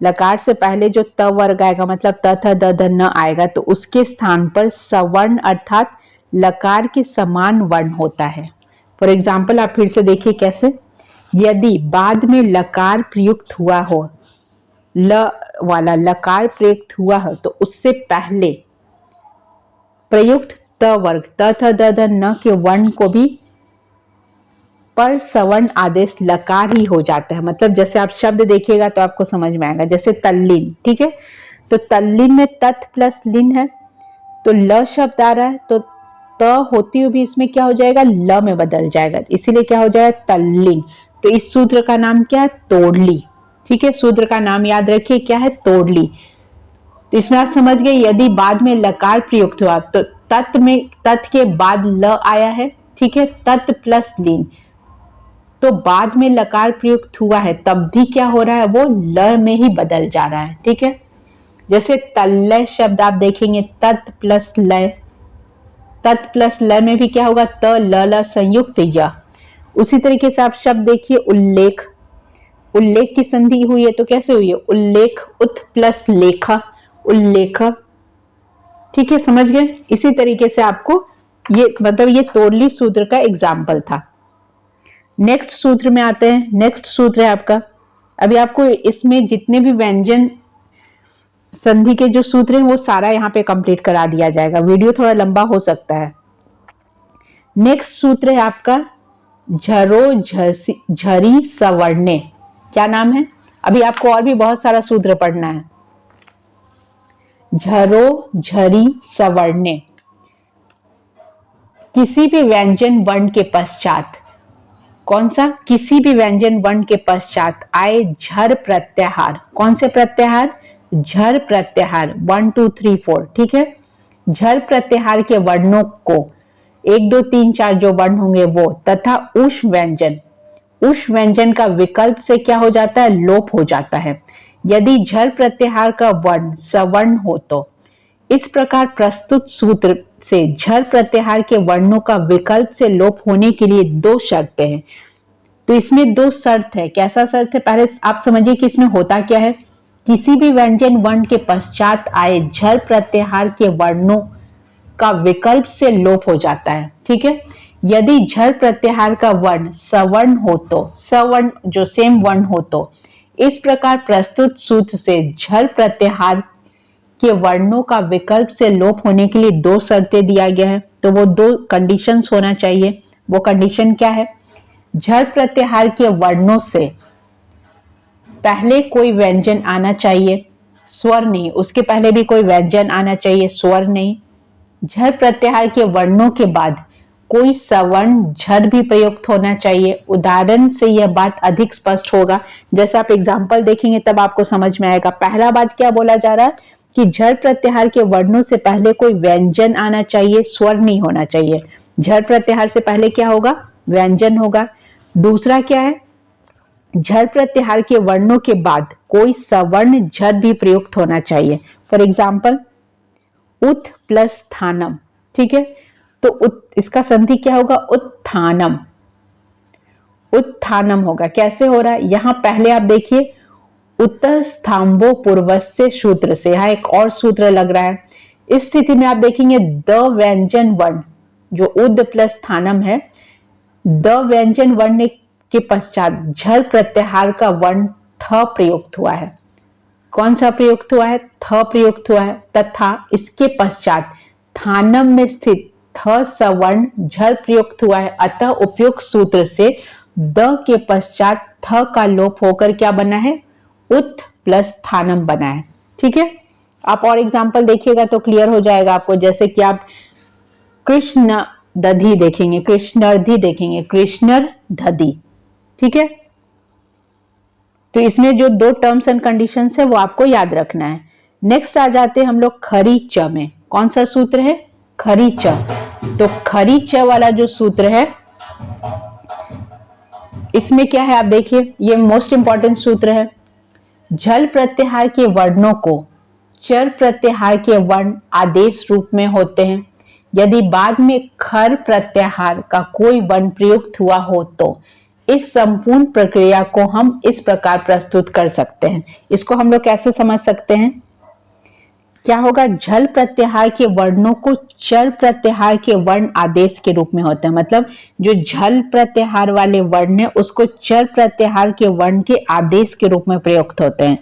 लकार से पहले जो त वर्ग आएगा मतलब त थ द ध न आएगा, तो उसके स्थान पर सवर्ण अर्थात लकार के समान वर्ण होता है। फॉर एग्जाम्पल आप फिर से देखिए कैसे। यदि बाद में लकार प्रयुक्त हुआ हो, ल वाला लकार प्रयुक्त हुआ हो, तो उससे पहले प्रयुक्त त वर्ग त थ द ध न के वर्ण को भी पर सवर्ण आदेश लकार ही हो जाता है। मतलब जैसे आप शब्द देखिएगा तो आपको समझ में आएगा, जैसे तल्लीन। ठीक है, तो तल्लीन में तत् प्लस लिन है, तो ल शब्द आ रहा है तो त होती हुई भी इसमें क्या हो जाएगा? ल में बदल जाएगा, इसीलिए क्या हो जाएगा? तल्लीन। तो इस सूत्र का नाम क्या है? तोड़ली। ठीक है, सूत्र का नाम याद रखिए क्या है? तोड़ली। तो इसमें आप समझ गए, यदि बाद में लकार प्रयुक्त हुआ तो तत् के बाद ल आया है। ठीक है, तत् प्लस लीन, तो बाद में लकार प्रयुक्त हुआ है तब भी क्या हो रहा है? वो ल में ही बदल जा रहा है। ठीक है, जैसे तल्लय शब्द आप देखेंगे, तत् प्लस लय, तत् प्लस लय में भी क्या होगा? त ल ल संयुक्त य। उसी तरीके से आप शब्द देखिए उल्लेख, उल्लेख की संधि हुई है तो कैसे हुई है? उल्लेख उत प्लस लेख, उल्लेख। ठीक है, समझ गए। इसी तरीके से आपको ये मतलब ये तोड़ली सूत्र का एग्जाम्पल था। नेक्स्ट सूत्र में आते हैं। नेक्स्ट सूत्र है आपका, अभी आपको इसमें जितने भी व्यंजन संधि के जो सूत्र हैं वो सारा यहाँ पे कंप्लीट करा दिया जाएगा, वीडियो थोड़ा लंबा हो सकता है। नेक्स्ट सूत्र है आपका झरो झरी सवर्णे। क्या नाम है? अभी आपको और भी बहुत सारा सूत्र पढ़ना है। झरो झरी सवर्णे, किसी भी व्यंजन वर्ण के पश्चात, कौन सा? किसी भी व्यंजन वर्ण के पश्चात आए झर प्रत्याहार। कौन से प्रत्याहार? झर प्रत्याहार 1 2 3 4, ठीक है। झर प्रत्याहार के वर्णों को 1 2 3 4 जो वर्ण होंगे वो तथा उष व्यंजन का विकल्प से क्या हो जाता है, लोप हो जाता है यदि झर प्रत्याहार का वर्ण सवर्ण हो तो। इस प्रकार प्रस्तुत सूत्र से झर प्रत्याहार के वर्णों का विकल्प से लोप होने के लिए दो शर्तें हैं। तो इसमें दो शर्त है। कैसा शर्त है, पहले आप समझिए कि इसमें होता क्या है। किसी भी व्यंजन वर्ण के पश्चात आए झर प्रत्याहार के वर्णों का विकल्प से लोप हो जाता है, ठीक है। यदि झर प्रत्याहार का वर्ण सवर्ण हो तो, सवर्ण जो सेम वर्ण हो तो। इस प्रकार प्रस्तुत सूत्र से झर प्रत्याहार के वर्णों का विकल्प से लोप होने के लिए दो शर्तें दिया गया है। तो वो दो कंडीशंस होना चाहिए। वो कंडीशन क्या है, झर प्रत्याहार के वर्णों से पहले कोई व्यंजन आना चाहिए, स्वर नहीं, उसके पहले भी कोई व्यंजन आना चाहिए, स्वर नहीं। झर प्रत्याहार के वर्णों के बाद कोई सवर्ण झर भी प्रयुक्त होना चाहिए। उदाहरण से यह बात अधिक स्पष्ट होगा। जैसे आप एग्जाम्पल देखेंगे तब आपको समझ में आएगा। पहला बात क्या बोला जा रहा है कि झर प्रत्याहार के वर्णों से पहले कोई व्यंजन आना चाहिए, स्वर नहीं होना चाहिए। झर प्रत्याहार से पहले क्या होगा, व्यंजन होगा। दूसरा क्या है, झर प्रत्याहार के वर्णों के बाद कोई सवर्ण झर भी प्रयुक्त होना चाहिए। फॉर एग्जाम्पल उत प्लस थानम, ठीक है। तो इसका संधि क्या होगा, उत्थानम, उत्थानम होगा। कैसे हो रहा है, यहां पहले आप देखिए उत्तस्थाम्बो पूर्वस्य सूत्र से, यहां एक और सूत्र लग रहा है। इस स्थिति में आप देखेंगे द व्यंजन वर्ण जो उद प्लस स्थानम है, द व्यंजन वर्ण के पश्चात झर प्रत्याहार का वर्ण थ प्रयुक्त हुआ है। कौन सा प्रयुक्त हुआ है, थ प्रयुक्त हुआ है। तथा इसके पश्चात थानम में स्थित थ सवर्ण झर प्रयुक्त हुआ है। अतः उपयुक्त सूत्र से द के पश्चात थ का लोप होकर क्या बना है, उत प्लस थानम बना है, ठीक है। आप और एग्जाम्पल देखिएगा तो क्लियर हो जाएगा आपको। जैसे कि आप कृष्ण दधि देखेंगे, कृष्णर्धि देखेंगे, कृष्णर धधि, ठीक है। तो इसमें जो दो टर्म्स एंड कंडीशंस है वो आपको याद रखना है। नेक्स्ट आ जाते हैं हम लोग खरी च में। कौन सा सूत्र है, खरी च। तो खरी च वाला जो सूत्र है इसमें क्या है, आप देखिए ये मोस्ट इंपॉर्टेंट सूत्र है। झल प्रत्याहार के वर्णों को चर प्रत्याहार के वर्ण आदेश रूप में होते हैं। यदि बाद में खर प्रत्याहार का कोई वर्ण प्रयुक्त हुआ हो तो इस संपूर्ण प्रक्रिया को हम इस प्रकार प्रस्तुत कर सकते हैं। इसको हम लोग कैसे समझ सकते हैं, क्या होगा, झल प्रत्याहार के वर्णों को चर प्रत्याहार के वर्ण आदेश के रूप में होते हैं। मतलब जो झल प्रत्याहार वाले वर्ण है उसको चर प्रत्याहार के वर्ण के आदेश के रूप में प्रयुक्त होते हैं।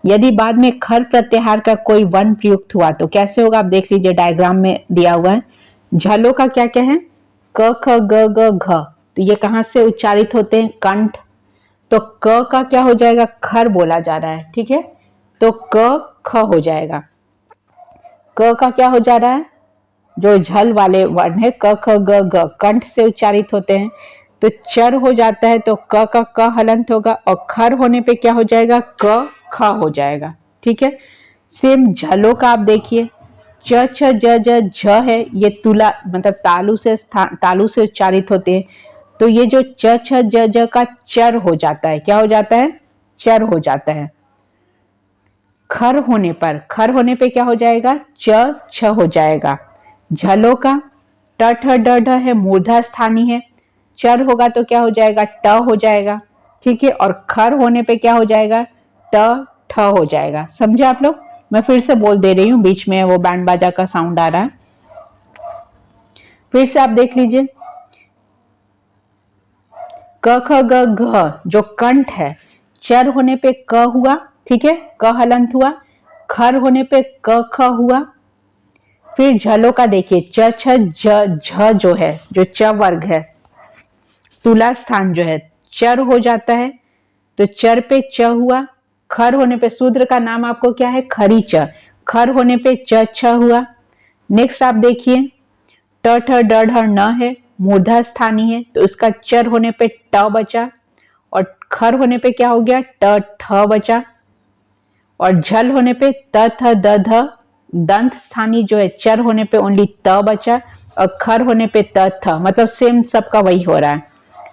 यदि बाद में खर प्रत्याहार का कोई वर्ण प्रयुक्त हुआ तो कैसे होगा, आप देख लीजिए डायग्राम में दिया हुआ है। झलों का क्या क्या है, क ख ग ग घ, तो ये कहां से उच्चारित होते हैं, कंठ। तो क का क्या हो जाएगा, खर बोला जा रहा है, ठीक है। तो क ख हो जाएगा। क का क्या हो जा रहा है, जो झल वाले वर्ण है क ख ग घ कंठ से उच्चारित होते हैं। तो चर हो जाता है तो का क हलंत होगा और खर होने पे क्या हो जाएगा, क ख हो जाएगा, ठीक है। सेम झलों का आप देखिए च छ ज ज झ है, ये तुला मतलब तालु से उच्चारित होते हैं। तो ये जो च छ ज ज का चर हो जाता है, क्या हो जाता है, चर हो जाता है। खर होने पे क्या हो जाएगा, च छ हो जाएगा। झलों का ट ठ ड ढ है, मूर्धा स्थानी है, चर होगा तो क्या हो जाएगा, ट हो जाएगा, ठीक है। और खर होने पे क्या हो जाएगा, ट ठ हो जाएगा। समझे आप लोग, मैं फिर से बोल दे रही हूँ, बीच में वो बैंड बाजा का साउंड आ रहा है। फिर से आप देख लीजिए, क ख ग घ जो कंठ है, चर होने पे क हुआ, ठीक है, क हलंत हुआ। खर होने पे क ख हुआ। फिर झलों का देखिए च छ ज झ जो है, जो च वर्ग है, तुला स्थान जो है, चर हो जाता है। तो चर पे च हुआ। खर होने पे शूद्र का नाम आपको क्या है, खरी च, खर होने पे च छ हुआ। नेक्स्ट आप देखिए ट ठ ड ढ न है, मूर्धा स्थानी है, तो इसका चर होने पे ट बचा और खर होने पे क्या हो गया, ट ठ बचा। और झल होने पे त थ द ध, दंत स्थानीय जो है चर होने पे ओनली त बचा, और खर होने पे त थ, मतलब सेम सबका वही हो रहा है।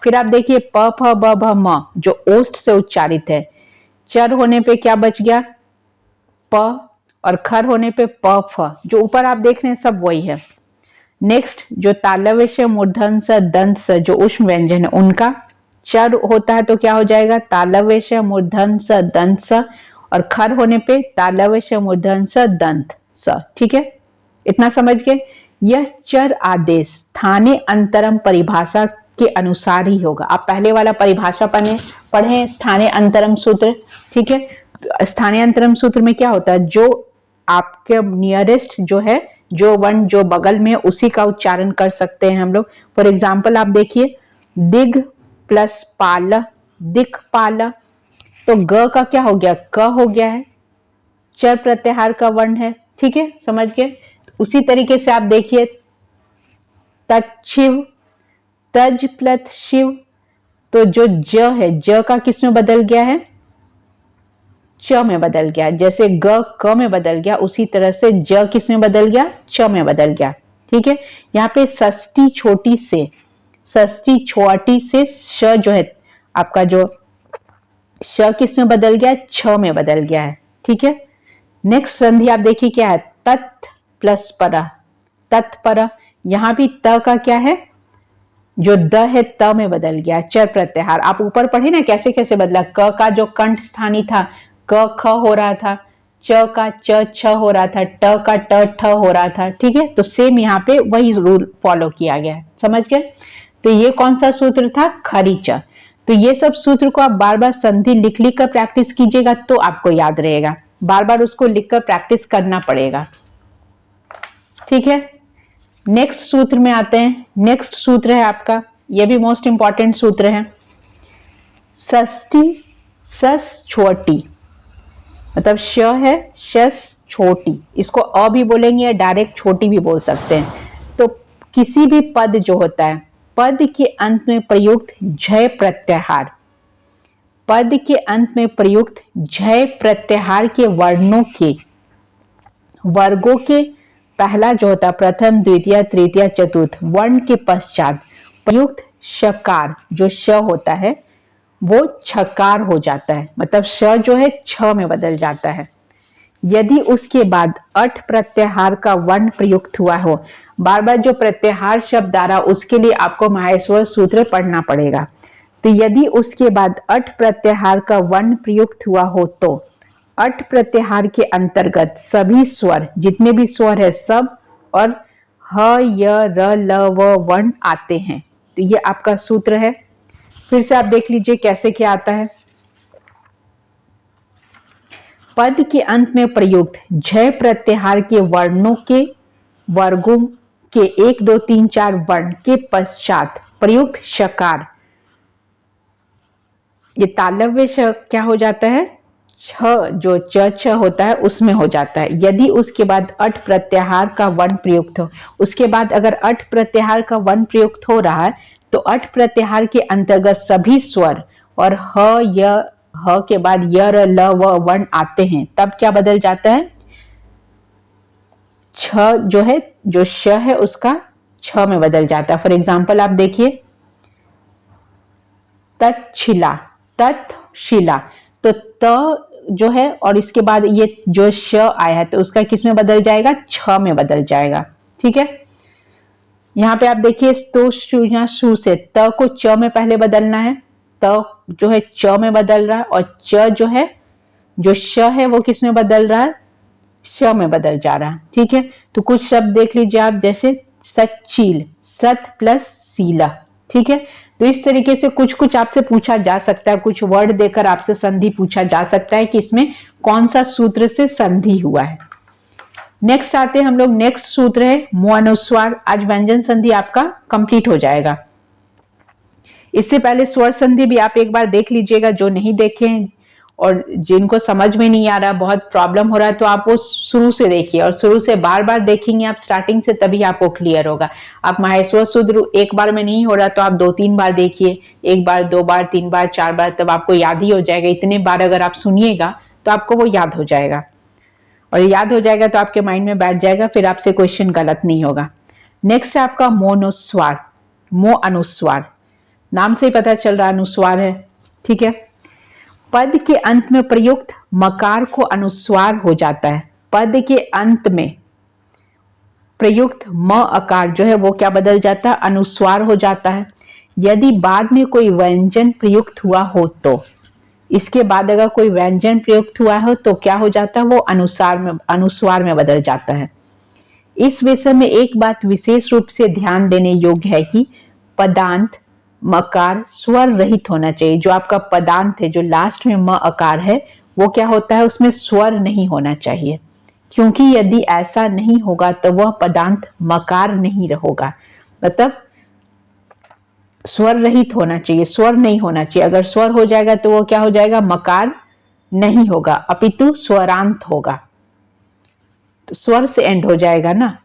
फिर आप देखिए प फ ब भ म जो ओष्ठ से उच्चारित है, चर होने पे क्या बच गया प, और खर होने पे प फ, जो ऊपर आप देख रहे हैं सब वही है। नेक्स्ट जो तालव्य से मूर्धन स दंत स जो उष्म व्यंजन है उनका चर होता है तो क्या हो जाएगा तालव्य से मूर्धन स दंत स, और खर होने पे तालव्य से मूर्धन स दंत स। ठीक है, इतना समझ गए। यह चर आदेश स्थानीय अंतरम परिभाषा के अनुसार ही होगा। आप पहले वाला परिभाषा पढ़े स्थानीय अंतरम सूत्र। ठीक है, तो स्थानीय अंतरम सूत्र में क्या होता है, जो आपके नियरेस्ट जो है, जो वर्ण जो बगल में उसी का उच्चारण कर सकते हैं हम लोग। फॉर एग्जाम्पल आप देखिए दिग प्लस पाल, दिख पाल, तो ग का क्या हो गया क हो गया है, चर प्रत्याहार का वर्ण है। ठीक है, समझ गए। उसी तरीके से आप देखिए तच्छिव, तज प्लस शिव, तो जो ज है ज का किस में बदल गया है च में बदल गया। जैसे ग क में बदल गया उसी तरह से ज किस में बदल गया च में बदल गया। ठीक है, यहाँ पे षष्ठी छोटी से, षष्ठी छोटी से श जो है आपका जो श किस में बदल गया छ में बदल गया है। ठीक है, नेक्स्ट संधि आप देखिए क्या है तत् प्लस पर, तत्पर, यहां भी त का क्या है जो द है त में बदल गया, चर प्रत्याहार। आप ऊपर पढ़े ना कैसे कैसे बदला, क का जो कंठ स्थानी था क ख हो रहा था, च का च छ हो रहा था, ट का ट ठ हो रहा था। ठीक है, तो सेम यहाँ पे वही रूल फॉलो किया गया है, समझ गए। तो ये कौन सा सूत्र था खरीच। तो ये सब सूत्र को आप बार बार संधि लिख लिख कर प्रैक्टिस कीजिएगा तो आपको याद रहेगा, बार बार उसको लिखकर प्रैक्टिस करना पड़ेगा। ठीक है, नेक्स्ट सूत्र में आते हैं। नेक्स्ट सूत्र है आपका, यह भी मोस्ट इंपॉर्टेंट सूत्र है, षष्ठी सस छोटी, मतलब श है शस छोटी, इसको अ भी बोलेंगे या डायरेक्ट छोटी भी बोल सकते हैं। तो किसी भी पद जो होता है, पद के अंत में प्रयुक्त झय प्रत्याहार, पद के अंत में प्रयुक्त झय प्रत्याहार के वर्णों के वर्गों के पहला जो होता है प्रथम द्वितीय तृतीय चतुर्थ वर्ण के पश्चात प्रयुक्त शकार जो श होता है वो छकार हो जाता है, मतलब श जो है छ में बदल जाता है। यदि उसके बाद अठ प्रत्याहार का वर्ण प्रयुक्त हुआ हो, बार बार जो प्रत्याहार शब्द आ रहा उसके लिए आपको माहेश्वर सूत्र पढ़ना पड़ेगा। तो यदि उसके बाद अठ प्रत्याहार का वर्ण प्रयुक्त हुआ हो तो अठ प्रत्याहार के अंतर्गत सभी स्वर, जितने भी स्वर है सब, और ह य र ल व वर्ण आते हैं। तो ये आपका सूत्र है। फिर से आप देख लीजिए कैसे क्या आता है। पद के अंत में प्रयुक्त झय प्रत्याहार के वर्णों के वर्गों के 1 2 3 4 वर्ण के पश्चात प्रयुक्त शकार, ये तालव्य श क्या हो जाता है छ, जो च छ होता है उसमें हो जाता है। यदि उसके बाद अठ प्रत्याहार का वर्ण प्रयुक्त हो, उसके बाद अगर अठ प्रत्याहार का वर्ण प्रयुक्त हो रहा है तो अठ प्रत्याहार के अंतर्गत सभी स्वर और ह के बाद य र ल व वर्ण आते हैं, तब क्या बदल जाता है छ जो है जो श है उसका छ में बदल जाता है। फॉर एग्जाम्पल आप देखिए तत्शिला, तत्शिला, तो त जो है और इसके बाद ये जो श आया है तो उसका किस में बदल जाएगा छ में बदल जाएगा। ठीक है, यहाँ पे आप देखिए तो शु से त को च में पहले बदलना है, त जो है च में बदल रहा है और च जो है जो श है वो किस में बदल रहा है श में बदल जा रहा है। ठीक है, तो कुछ शब्द देख लीजिए आप, जैसे सच्चील, सत प्लस सीला। ठीक है, तो इस तरीके से कुछ कुछ आपसे पूछा जा सकता है, कुछ वर्ड देकर आपसे संधि पूछा जा सकता है कि इसमें कौन सा सूत्र से संधि हुआ है। नेक्स्ट आते हैं हम लोग, नेक्स्ट सूत्र है मुअनुस्वार। आज व्यंजन संधि आपका कंप्लीट हो जाएगा। इससे पहले स्वर संधि भी आप एक बार देख लीजिएगा, जो नहीं देखे हैं और जिनको समझ में नहीं आ रहा, बहुत प्रॉब्लम हो रहा है, तो आप वो शुरू से देखिए और शुरू से बार बार देखेंगे आप स्टार्टिंग से, तभी आपको क्लियर होगा। आप माहेश्वर सूत्र एक बार में नहीं हो रहा तो आप 2-3 बार देखिए, 1 बार 2 बार 3 बार 4 बार, तब आपको याद ही हो जाएगा। इतने बार अगर आप सुनिएगा तो आपको वो याद हो जाएगा, और याद हो जाएगा तो आपके माइंड में बैठ जाएगा, फिर आपसे क्वेश्चन गलत नहीं होगा। नेक्स्ट है आपका मोनुस्वार, मो अनुस्वार, नाम से ही पता चल रहा अनुस्वार है, ठीक है। पद के अंत में प्रयुक्त मकार को अनुस्वार हो जाता है। पद के अंत में प्रयुक्त म अकार जो है वो क्या बदल जाता है, अनुस्वार हो जाता है। यदि बाद में कोई व्यंजन प्रयुक्त हुआ हो तो, इसके बाद अगर कोई व्यंजन प्रयुक्त हुआ हो तो क्या हो जाता है, वो अनुस्वार में बदल जाता है। इस विषय में एक बात विशेष रूप से ध्यान देने योग्य है कि पदांत मकार स्वर रहित होना चाहिए। जो आपका पदांत है, जो लास्ट में म अकार है, वो क्या होता है, उसमें स्वर नहीं होना चाहिए, क्योंकि यदि ऐसा नहीं होगा तो वह पदांत मकार नहीं होगा। मतलब स्वर रहित होना चाहिए, स्वर नहीं होना चाहिए। अगर स्वर हो जाएगा तो वो क्या हो जाएगा, मकार नहीं होगा, अपितु स्वरांत होगा, तो स्वर से एंड हो जाएगा ना,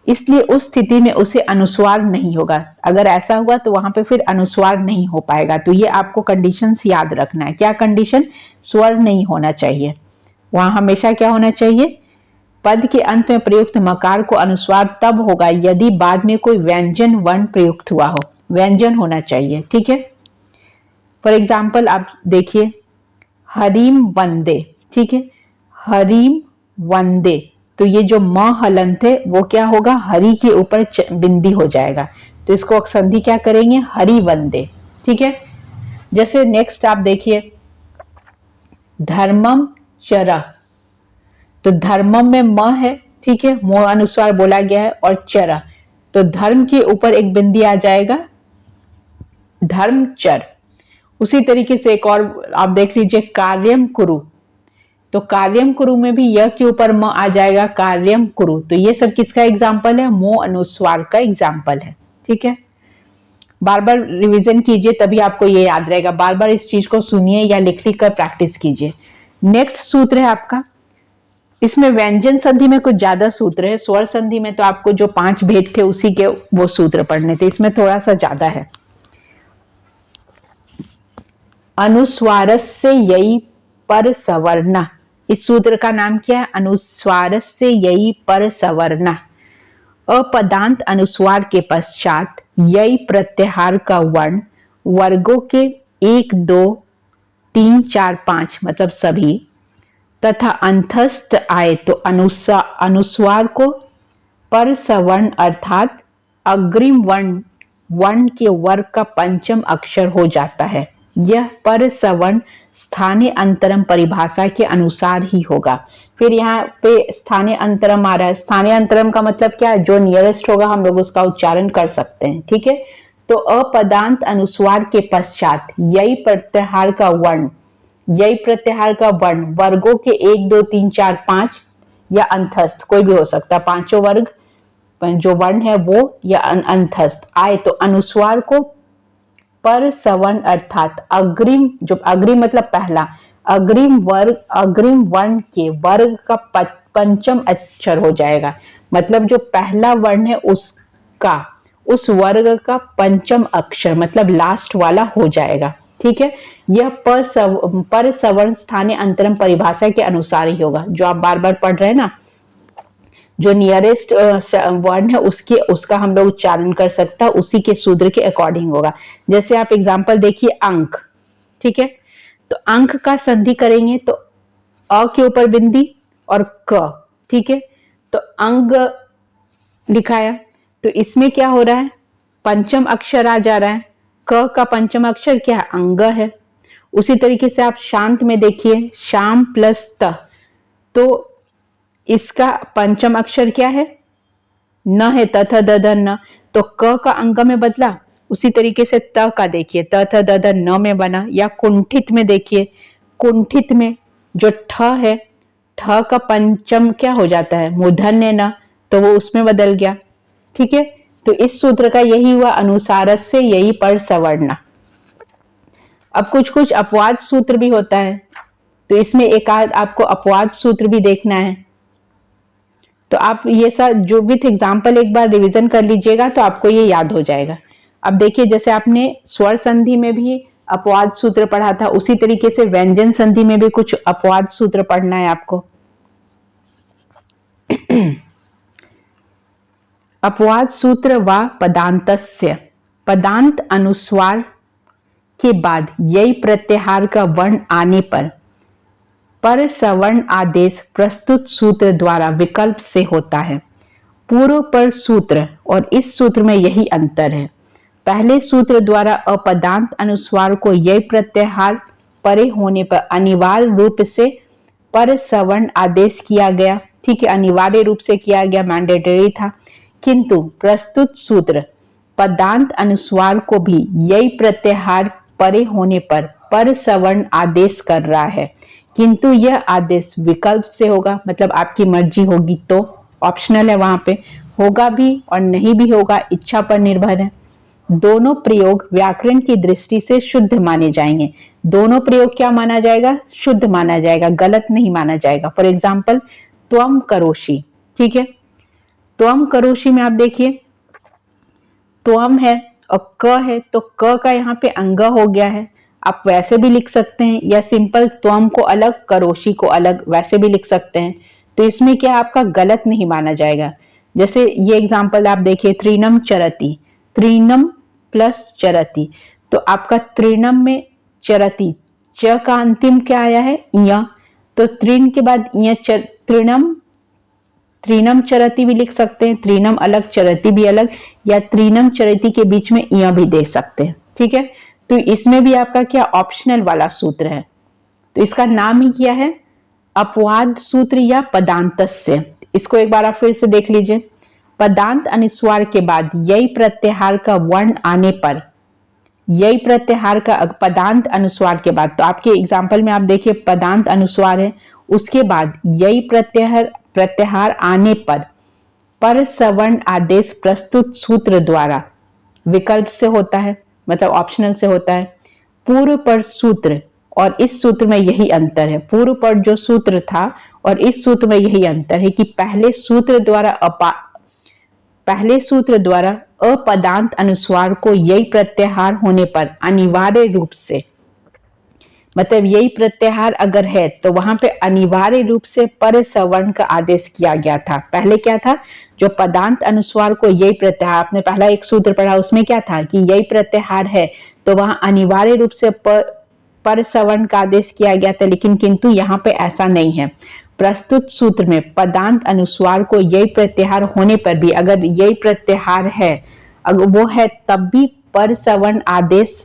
इसलिए उस स्थिति में उसे अनुस्वार नहीं होगा। अगर ऐसा हुआ तो वहां पे फिर अनुस्वार नहीं हो पाएगा। तो ये आपको कंडीशंस याद रखना है। क्या कंडीशन, स्वर नहीं होना चाहिए, वहां हमेशा क्या होना चाहिए, पद के अंत में प्रयुक्त मकार को अनुस्वार तब होगा यदि बाद में कोई व्यंजन वर्ण प्रयुक्त हुआ हो, व्यंजन होना चाहिए, ठीक है। फॉर एग्जाम्पल आप देखिए, हरीम वंदे, ठीक है, हरीम वंदे, तो ये जो म हलंत है वो क्या होगा, हरि के ऊपर बिंदी हो जाएगा, तो इसको संधि क्या करेंगे, हरि वंदे, ठीक है। जैसे नेक्स्ट आप देखिए, धर्मम चरा, तो धर्मम में म है, ठीक है, मो अनुसार बोला गया है, और चरा, तो धर्म के ऊपर एक बिंदी आ जाएगा, धर्मचर। उसी तरीके से एक और आप देख लीजिए, कार्यम कुरु, तो कार्यम कुरु में भी य के ऊपर म आ जाएगा, कार्यम कुरु। तो ये सब किसका एग्जाम्पल है, मो अनुस्वार का एग्जाम्पल है, ठीक है। बार बार रिवीजन कीजिए तभी आपको ये याद रहेगा, बार बार इस चीज को सुनिए या लिख लिख कर प्रैक्टिस कीजिए। नेक्स्ट सूत्र है आपका, इसमें व्यंजन संधि में कुछ ज्यादा सूत्र है, स्वर संधि में तो आपको जो 5 भेद थे उसी के वो सूत्र पढ़ने थे, इसमें थोड़ा सा ज्यादा है। अनुस्वारस्य यई पर सवर्णा, इस सूत्र का नाम क्या है, अनुस्वारस्य यई पर सवर्णा। अपदांत अनुस्वार के पश्चात यई प्रत्याहार का वर्ण वर्गों के 1 2 3 4 5 मतलब सभी तथा अंतस्थ आए तो अनुस्वार को पर सवर्ण अर्थात अग्रिम वर्ण के वर्ग का पंचम अक्षर हो जाता है। यह पर सवर्ण स्थानीय अंतरम परिभाषा के अनुसार ही होगा। फिर यहाँ पे स्थानीय अंतरम आ रहा है, स्थानीय अंतरम का मतलब क्या है, जो नियरेस्ट होगा हम लोग उसका उच्चारण कर सकते हैं, ठीक है। तो अपदांत अनुस्वार के पश्चात यही प्रत्याहार का वर्ण, यही प्रत्याहार का वर्ण वर्गों के 1 2 3 4 5 या अंतस्थ कोई भी हो सकता है, पांचों वर्ग जो वर्ण है वो या अंतस्थ आए तो अनुस्वार को पर सवर्ण अर्थात अग्रिम, जो अग्रिम मतलब पहला, अग्रिम वर्ण के वर्ग का पंचम अक्षर हो जाएगा। मतलब जो पहला वर्ण है उसका, उस वर्ग का पंचम अक्षर मतलब लास्ट वाला हो जाएगा, ठीक है। यह पर सवर्ण स्थानीय अंतरम परिभाषा के अनुसार ही होगा, जो आप बार बार पढ़ रहे हैं ना, जो नियरेस्ट वर्ण है उसका हम लोग उच्चारण कर सकता है, उसी के सूत्र के अकॉर्डिंग होगा। जैसे आप एग्जांपल देखिए, अंक, ठीक है, तो अंक का संधि करेंगे तो अ के ऊपर बिंदी और क, ठीक है, तो अंग लिखाया, तो इसमें क्या हो रहा है, पंचम अक्षर आ जा रहा है, क का पंचम अक्षर क्या है, अंग है। उसी तरीके से आप शांत में देखिए, शाम प्लस त, तो इसका पंचम अक्षर क्या है, न है, तथ दधन न, तो क का अंग में बदला। उसी तरीके से त का देखिए, तथ दधन न में बना। या कुंठित में देखिए, कुंठित में जो ठ है, ठ का पंचम क्या हो जाता है, मूर्धन्य न, तो वो उसमें बदल गया, ठीक है। तो इस सूत्र का यही हुआ, अनुसार से यही पर सवर्णा। अब कुछ कुछ अपवाद सूत्र भी होता है, तो इसमें एक आध आपको अपवाद सूत्र भी देखना है, तो आप ये सब जो विथ एग्जाम्पल एक बार रिवीजन कर लीजिएगा तो आपको ये याद हो जाएगा। अब देखिए, जैसे आपने स्वर संधि में भी अपवाद सूत्र पढ़ा था, उसी तरीके से व्यंजन संधि में भी कुछ अपवाद सूत्र पढ़ना है आपको। अपवाद सूत्र व पदांतस्य, पदांत अनुस्वार के बाद यही प्रत्याहार का वर्ण आने पर सवर्ण आदेश प्रस्तुत सूत्र द्वारा विकल्प से होता है। पूर्व पर सूत्र और इस सूत्र में यही अंतर है। पहले सूत्र द्वारा अपदांत अनुस्वार को यही प्रत्याहार परे होने पर अनिवार्य रूप से पर सवर्ण आदेश किया गया। ठीक है, अनिवार्य रूप से किया गया, मैंडेटरी था। किंतु प्रस्तुत सूत्र पदांत अनुस्वार को भी यही प्रत्याहार परे होने पर सवर्ण आदेश कर रहा है, किंतु यह आदेश विकल्प से होगा, मतलब आपकी मर्जी होगी तो, ऑप्शनल है, वहां पे होगा भी और नहीं भी होगा, इच्छा पर निर्भर है। दोनों प्रयोग व्याकरण की दृष्टि से शुद्ध माने जाएंगे। दोनों प्रयोग क्या माना जाएगा? शुद्ध माना जाएगा, गलत नहीं माना जाएगा। फॉर एग्जाम्पल त्वम करोषि, ठीक है, त्वम करोषि में आप देखिए त्वम है और क है, तो क का यहाँ पे अंग हो गया है। आप वैसे भी लिख सकते हैं या सिंपल त्वम को अलग करोषि को अलग वैसे भी लिख सकते हैं। तो इसमें क्या आपका गलत नहीं माना जाएगा। जैसे ये एग्जांपल आप देखिए, त्रिनम चरति, त्रिनम प्लस चरति, तो आपका त्रिनम में चरति, च का अंतिम क्या आया है? य, तो त्रिन के बाद य, त्रिनम, त्रिनम चरति भी लिख सकते हैं, त्रिनम अलग चरति भी अलग, या त्रिनम चरति के बीच में य भी दे सकते हैं। ठीक है, तो इसमें भी आपका क्या ऑप्शनल वाला सूत्र है, तो इसका नाम ही क्या है? अपवाद सूत्र या पदांतस्य। इसको एक बार आप फिर से देख लीजिए। पदांत अनुस्वार के बाद यही प्रत्याहार का वर्ण आने पर, यही प्रत्याहार का पदांत अनुस्वार के बाद, तो आपके एग्जाम्पल में आप देखिए पदांत अनुस्वार है, उसके बाद यही प्रत्याहार आने पर सवर्ण आदेश प्रस्तुत सूत्र द्वारा विकल्प से होता है, मतलब ऑप्शनल से होता है। पूर्व पर सूत्र और इस सूत्र में यही अंतर है। पूर्व पर जो सूत्र था और इस सूत्र में यही अंतर है कि पहले सूत्र द्वारा अपदांत अनुस्वार को यही प्रत्याहार होने पर अनिवार्य रूप से, मतलब यही प्रत्याहार अगर है तो वहां पे अनिवार्य रूप से पर सवर्ण का आदेश किया गया था। पहले क्या था? जो पदांत अनुस्वार को यही प्रत्याहार, आपने पहला एक सूत्र पढ़ा, उसमें क्या था कि यही प्रत्याहार है तो वहां अनिवार्य रूप से पर सवर्ण का आदेश किया गया था, लेकिन किंतु यहाँ पे ऐसा नहीं है। प्रस्तुत सूत्र में पदांत अनुस्वार को यही प्रत्याहार होने पर भी, अगर यही प्रत्याहार है, अगर वो है तब भी पर सवर्ण आदेश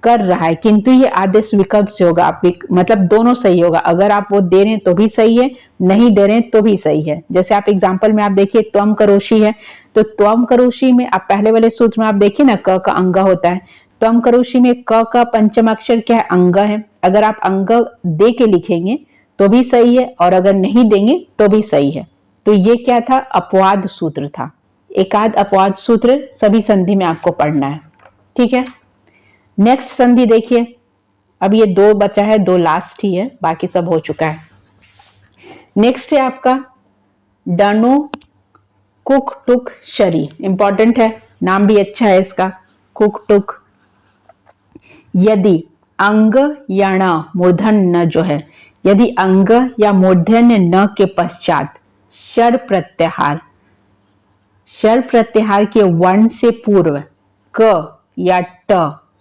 कर रहा है, किंतु ये आदेश विकल्प से होगा। आप मतलब दोनों सही होगा, अगर आप वो दे रहे हैं तो भी सही है, नहीं दे रहे हैं तो भी सही है। जैसे आप एग्जांपल में आप देखिए त्वम करोषि है, तो त्वम करोषि में आप पहले वाले सूत्र में आप देखिए ना, क का अंग होता है, त्वम करोषि में क का पंचम अक्षर क्या है? अंग है। अगर आप अंग दे के लिखेंगे तो भी सही है और अगर नहीं देंगे तो भी सही है। तो ये क्या था? अपवाद सूत्र था। एकाध अपवाद सूत्र सभी संधि में आपको पढ़ना है। ठीक है, नेक्स्ट संधि देखिए, अब ये दो बचा है, दो लास्ट ही है, बाकी सब हो चुका है। नेक्स्ट है आपका डनो कुक टुक शरी, इंपॉर्टेंट है, नाम भी अच्छा है इसका, कुक टुक। यदि अंग या न मूर्धन्य न जो है, यदि अंग या मूर्धन्य न के पश्चात शर प्रत्याहार के वर्ण से पूर्व क या ट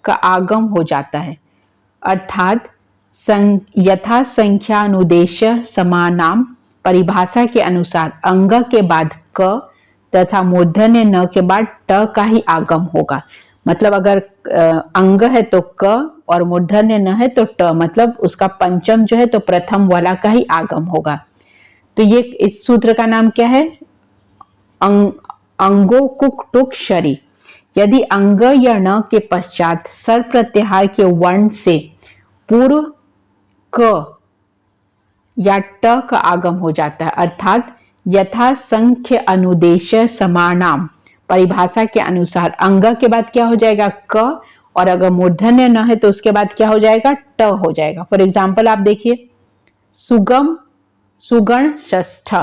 का आगम हो जाता है, अर्थात यथा संख्यानुदेश समानाम परिभाषा के अनुसार अंग के बाद क तथा मूर्धन्य न के बाद ट का ही आगम होगा। मतलब अगर अंग है तो क और मूर्धन्य न है तो ट, मतलब उसका पंचम जो है तो प्रथम वाला का ही आगम होगा। तो ये इस सूत्र का नाम क्या है? अंगो कुक टुक शरी। यदि अंग या न के पश्चात सर प्रत्याहार के वर्ण से पूर्व क या ट का आगम हो जाता है, अर्थात यथा संख्य अनुदेश समानाम परिभाषा के अनुसार अंग के बाद क्या हो जाएगा? क, और अगर मूर्धन्य न है तो उसके बाद क्या हो जाएगा? ट हो जाएगा। फॉर एग्जाम्पल आप देखिए सुगम, सुगण षष्ठ,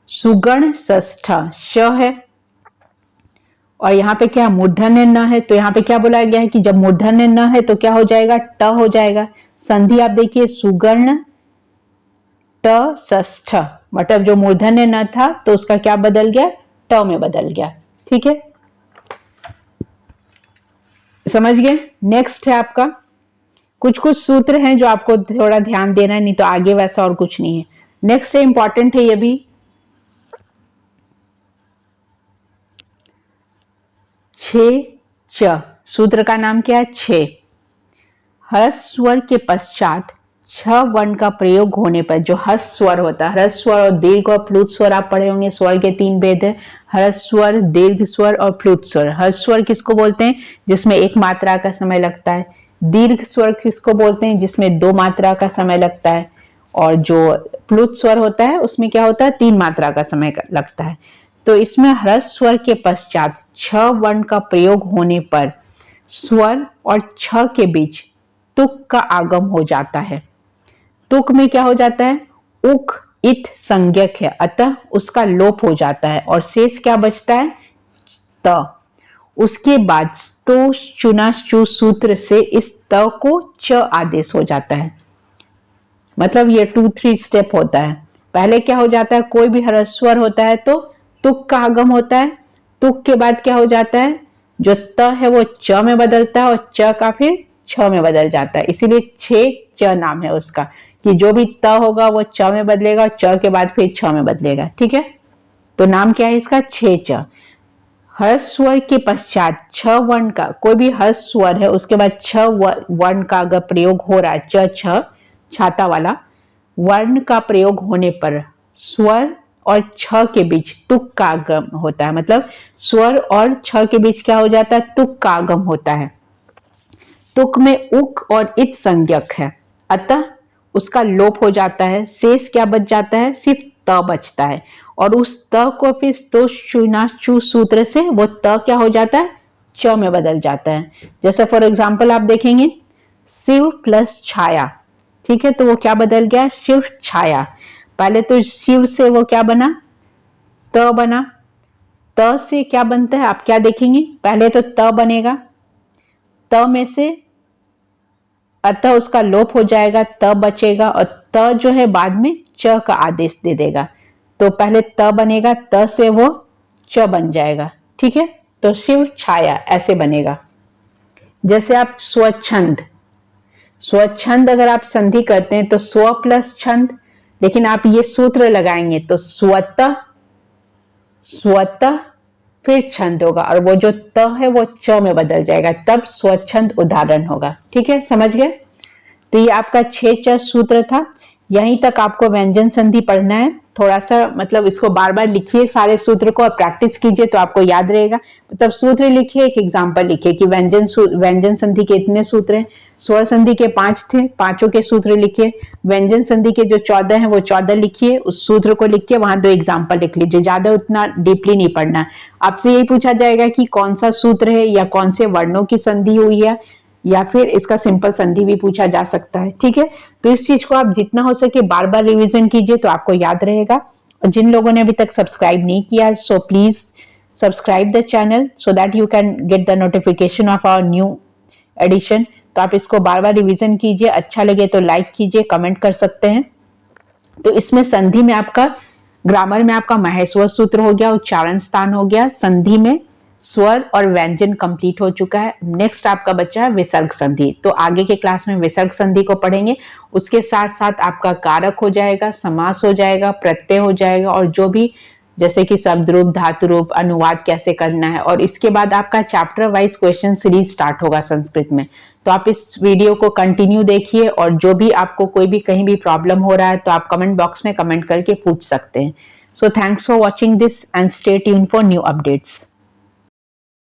सुगण षष्ठ श है, और यहाँ पे क्या मूर्धन्य न है, तो यहाँ पे क्या बोला गया है कि जब मूर्धन्य न है तो क्या हो जाएगा, ट हो जाएगा। संधि आप देखिए सुगर्ण ट षष्ठ, मतलब जो मूर्धन्य न था तो उसका क्या बदल गया, ट में बदल गया। ठीक है, समझ गए। नेक्स्ट है आपका, कुछ कुछ सूत्र हैं जो आपको थोड़ा ध्यान देना है, नहीं तो आगे वैसा और कुछ नहीं है। नेक्स्ट है, इंपॉर्टेंट है ये भी, छे च, सूत्र का नाम क्या है, छे। ह्रस्व स्वर के पश्चात छ वर्ण का प्रयोग होने पर, जो ह्रस्व स्वर होता है, ह्रस्व स्वर और दीर्घ और प्लुत स्वर आप पढ़े होंगे, स्वर के 3 भेद है, ह्रस्व स्वर, दीर्घ स्वर और प्लुत स्वर। ह्रस्व स्वर किसको बोलते हैं, जिसमें 1 मात्रा का समय लगता है। दीर्घ स्वर किसको बोलते हैं, जिसमें 2 मात्रा का समय लगता है। और जो प्लुत स्वर होता है उसमें क्या होता है, 3 मात्रा का समय लगता है। तो इसमें ह्रस्व स्वर के पश्चात छ वर्ण का प्रयोग होने पर स्वर और छ के बीच तुक का आगम हो जाता है। तुक में क्या हो जाता है, उक इत संज्ञक है, अतः उसका लोप हो जाता है और शेष क्या बचता है, त। उसके बाद स्तो चुनाश्चु सूत्र से इस त को च आदेश हो जाता है। मतलब ये 2-3 स्टेप होता है। पहले क्या हो जाता है, कोई भी ह्रस्व स्वर होता है तो तुक का आगम होता है। तुक के बाद क्या हो जाता है, जो त है वो च में बदलता है और च का फिर छ में बदल जाता है, इसीलिए छे च नाम है उसका, कि जो भी त होगा वो च में बदलेगा और च के बाद फिर छ में बदलेगा। ठीक है, तो नाम क्या है इसका, छे च। ह्रस्व स्वर के पश्चात छ वर्ण का, कोई भी ह्रस्व स्वर है उसके बाद छ वर्ण का अगर प्रयोग हो रहा है, च छ छाता वाला वर्ण का प्रयोग होने पर स्वर और छ के बीच तुक का आगम होता है। मतलब स्वर और छ के बीच क्या हो जाता है, तुक का आगम होता है। तुक में उक और इत संज्ञक है, अतः उसका लोप हो जाता है। शेष क्या बच जाता है, सिर्फ त बचता है और उस त को फिर स्तोषुनाचु सूत्र से वो त क्या हो जाता है, च में बदल जाता है। जैसे फॉर एग्जांपल आप देखेंगे शिव प्लस छाया, ठीक है, तो वो क्या बदल गया, शिव छाया। पहले तो शिव से वो क्या बना, त बना। त से क्या बनता है, आप क्या देखेंगे, पहले तो त बनेगा, त में से अतः उसका लोप हो जाएगा, त बचेगा और त जो है बाद में च का आदेश दे देगा। तो पहले त बनेगा, त से वो च बन जाएगा। ठीक है, तो शिव छाया ऐसे बनेगा। जैसे आप स्वच्छंद, स्वच्छंद अगर आप संधि करते हैं तो स्व प्लस छंद, लेकिन आप ये सूत्र लगाएंगे तो स्वतः स्वतः फिर छंद होगा और वो जो त है वो च में बदल जाएगा, तब स्वच्छंद उदाहरण होगा। ठीक है, समझ गए। तो ये आपका 6 च सूत्र था। यहीं तक आपको व्यंजन संधि पढ़ना है। थोड़ा सा मतलब इसको बार बार लिखिए सारे सूत्र को और प्रैक्टिस कीजिए तो आपको याद रहेगा। मतलब सूत्र लिखिए, एक एग्जांपल लिखिए कि व्यंजन संधि के इतने सूत्र हैं। स्वर संधि के 5 थे, पांचों के सूत्र लिखिए। व्यंजन संधि के जो 14 हैं वो 14 लिखिए, उस सूत्र को लिख के वहां 2 एग्जाम्पल लिख लीजिए। ज्यादा उतना डीपली नहीं पढ़ना। आपसे यही पूछा जाएगा कि कौन सा सूत्र है या कौन से वर्णों की संधि हुई है, या फिर इसका सिंपल संधि भी पूछा जा सकता है। ठीक है, तो इस चीज को आप जितना हो सके बार बार रिवीजन कीजिए तो आपको याद रहेगा। और जिन लोगों ने अभी तक सब्सक्राइब नहीं किया, so please subscribe the channel so that you can get the notification of our new edition. तो आप इसको बार बार रिवीजन कीजिए, अच्छा लगे तो लाइक कीजिए, कमेंट कर सकते हैं। तो इसमें संधि में आपका, ग्रामर में आपका महेश्वर सूत्र हो गया, उच्चारण स्थान हो गया, संधि में स्वर और व्यंजन कंप्लीट हो चुका है। नेक्स्ट आपका बच्चा है विसर्ग संधि। तो आगे के क्लास में विसर्ग संधि को पढ़ेंगे। उसके साथ साथ आपका कारक हो जाएगा, समास हो जाएगा, प्रत्यय हो जाएगा और जो भी जैसे कि शब्द रूप, धातु रूप, अनुवाद कैसे करना है। और इसके बाद आपका chapter wise question series start होगा संस्कृत में। तो आप इस वीडियो को कंटिन्यू देखिए और जो भी आपको कोई भी कहीं भी प्रॉब्लम हो रहा है तो आप कमेंट बॉक्स में कमेंट करके पूछ सकते हैं। So thanks for watching this and stay tuned for new updates.